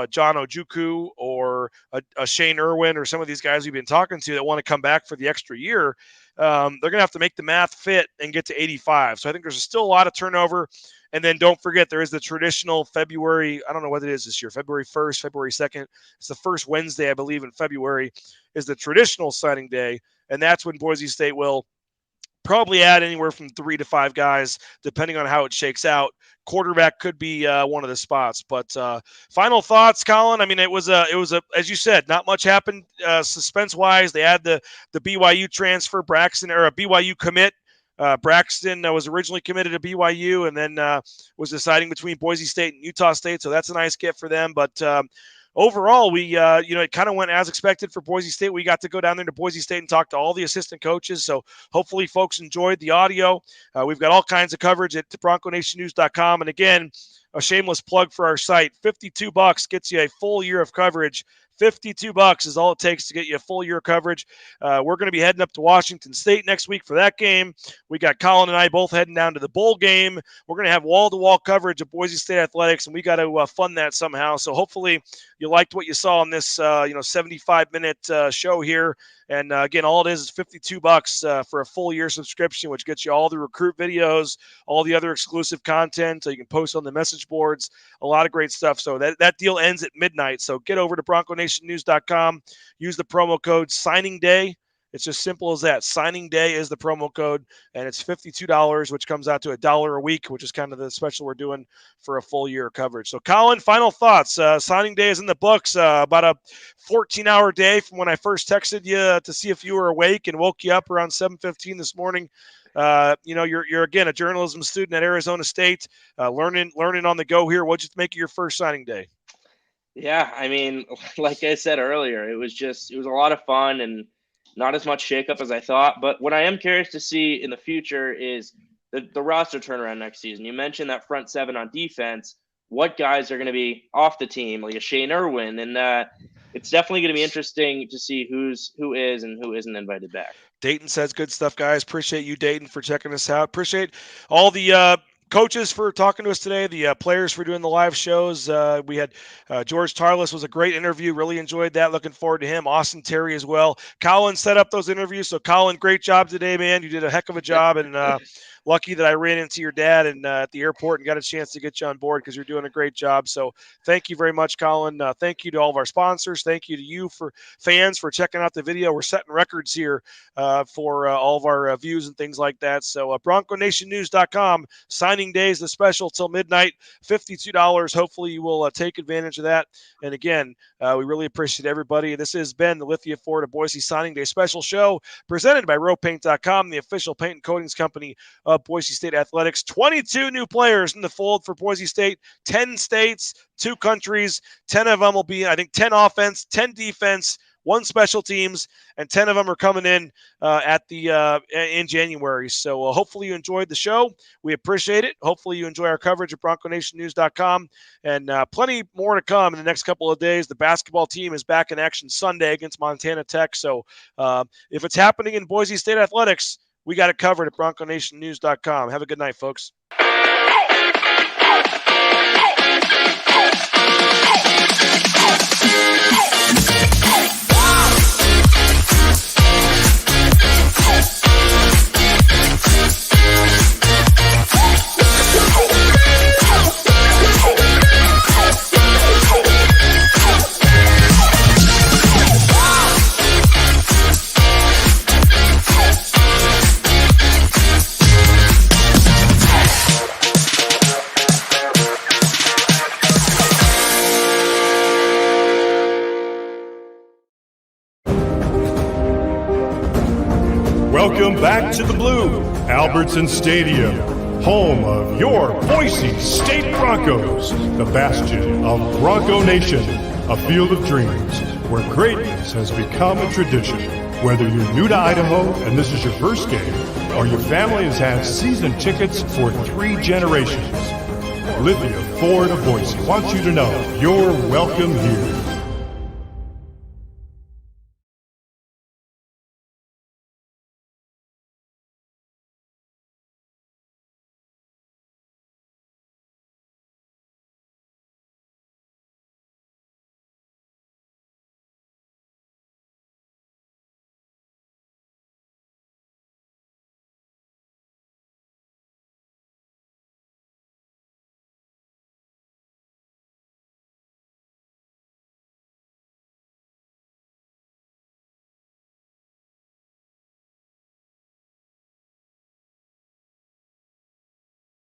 John Ojukwu or a Shane Irwin, or some of these guys we've been talking to that want to come back for the extra year, they're going to have to make the math fit and get to 85. So I think there's still a lot of turnover. And then don't forget, there is the traditional February, I don't know what it is this year, February 1st, February 2nd. It's the first Wednesday, I believe, in February is the traditional signing day. And that's when Boise State will probably add anywhere from 3 to 5 guys, depending on how it shakes out. Quarterback could be one of the spots. But final thoughts, Collin. I mean, it was a, as you said, not much happened suspense-wise. They had the BYU transfer, Braxton, or a BYU commit. Braxton was originally committed to BYU and then was deciding between Boise State and Utah State. So that's a nice get for them. But overall, we, it kind of went as expected for Boise State. We got to go down there to Boise State and talk to all the assistant coaches. So hopefully folks enjoyed the audio. We've got all kinds of coverage at BroncoNationNews.com. And again, a shameless plug for our site. $52 gets you a full year of coverage. $52 is all it takes to get you a full year of coverage. We're going to be heading up to Washington State next week for that game. We got Collin and I both heading down to the bowl game. We're going to have wall-to-wall coverage of Boise State athletics, and we got to fund that somehow. So hopefully you liked what you saw in this 75-minute show here. And again, all it is $52 for a full year subscription, which gets you all the recruit videos, all the other exclusive content. So you can post on the message boards, a lot of great stuff. So that deal ends at midnight. So get over to BroncoNationNews.com. Use the promo code Signing Day. It's just simple as that. Signing Day is the promo code, and it's $52, which comes out to $1 a week, which is kind of the special we're doing for a full year of coverage. So, Collin, final thoughts. Signing Day is in the books. About a 14-hour day from when I first texted you to see if you were awake and woke you up around 7:15 this morning. You're again a journalism student at Arizona State, learning on the go here. What'd you make of your first signing day? Yeah, I mean, like I said earlier, it was a lot of fun and not as much shakeup as I thought. But what I am curious to see in the future is the roster turnaround next season. You mentioned that front seven on defense. What guys are going to be off the team, like a Shane Irwin? And it's definitely going to be interesting to see who is and who isn't invited back. Dayton says good stuff, guys. Appreciate you, Dayton, for checking us out. Appreciate all the coaches for talking to us today, the players for doing the live shows. We had George Tarlas was a great interview. Really enjoyed that. Looking forward to him. Austin Terry as well. Collin set up those interviews. So, Collin, great job today, man. You did a heck of a job. And lucky that I ran into your dad and at the airport and got a chance to get you on board because you're doing a great job. So thank you very much, Collin. Thank you to all of our sponsors. Thank you to you for fans for checking out the video. We're setting records here for all of our views and things like that. So BroncoNationNews.com. Signing day is the special till midnight, $52. Hopefully you will take advantage of that. And again, we really appreciate everybody. This has been the Lithia Ford of Boise Signing Day special show presented by RowPaint.com, the official paint and coatings company of Boise State Athletics. 22 new players in the fold for Boise State, 10 states, 2 countries. 10 of them will be, I think, 10 offense, 10 defense, 1 special teams, and 10 of them are coming in in January. So hopefully you enjoyed the show. We appreciate it. Hopefully you enjoy our coverage at BroncoNationNews.com, and plenty more to come in the next couple of days. The basketball team is back in action Sunday against Montana Tech. So if it's happening in Boise State Athletics, we got it covered at BroncoNationNews.com. Have a good night, folks. Welcome back to the Blue, Albertson Stadium, home of your Boise State Broncos, the bastion of Bronco Nation, a field of dreams where greatness has become a tradition. Whether you're new to Idaho and this is your first game, or your family has had season tickets for 3 generations, Lithia Ford of Boise wants you to know you're welcome here.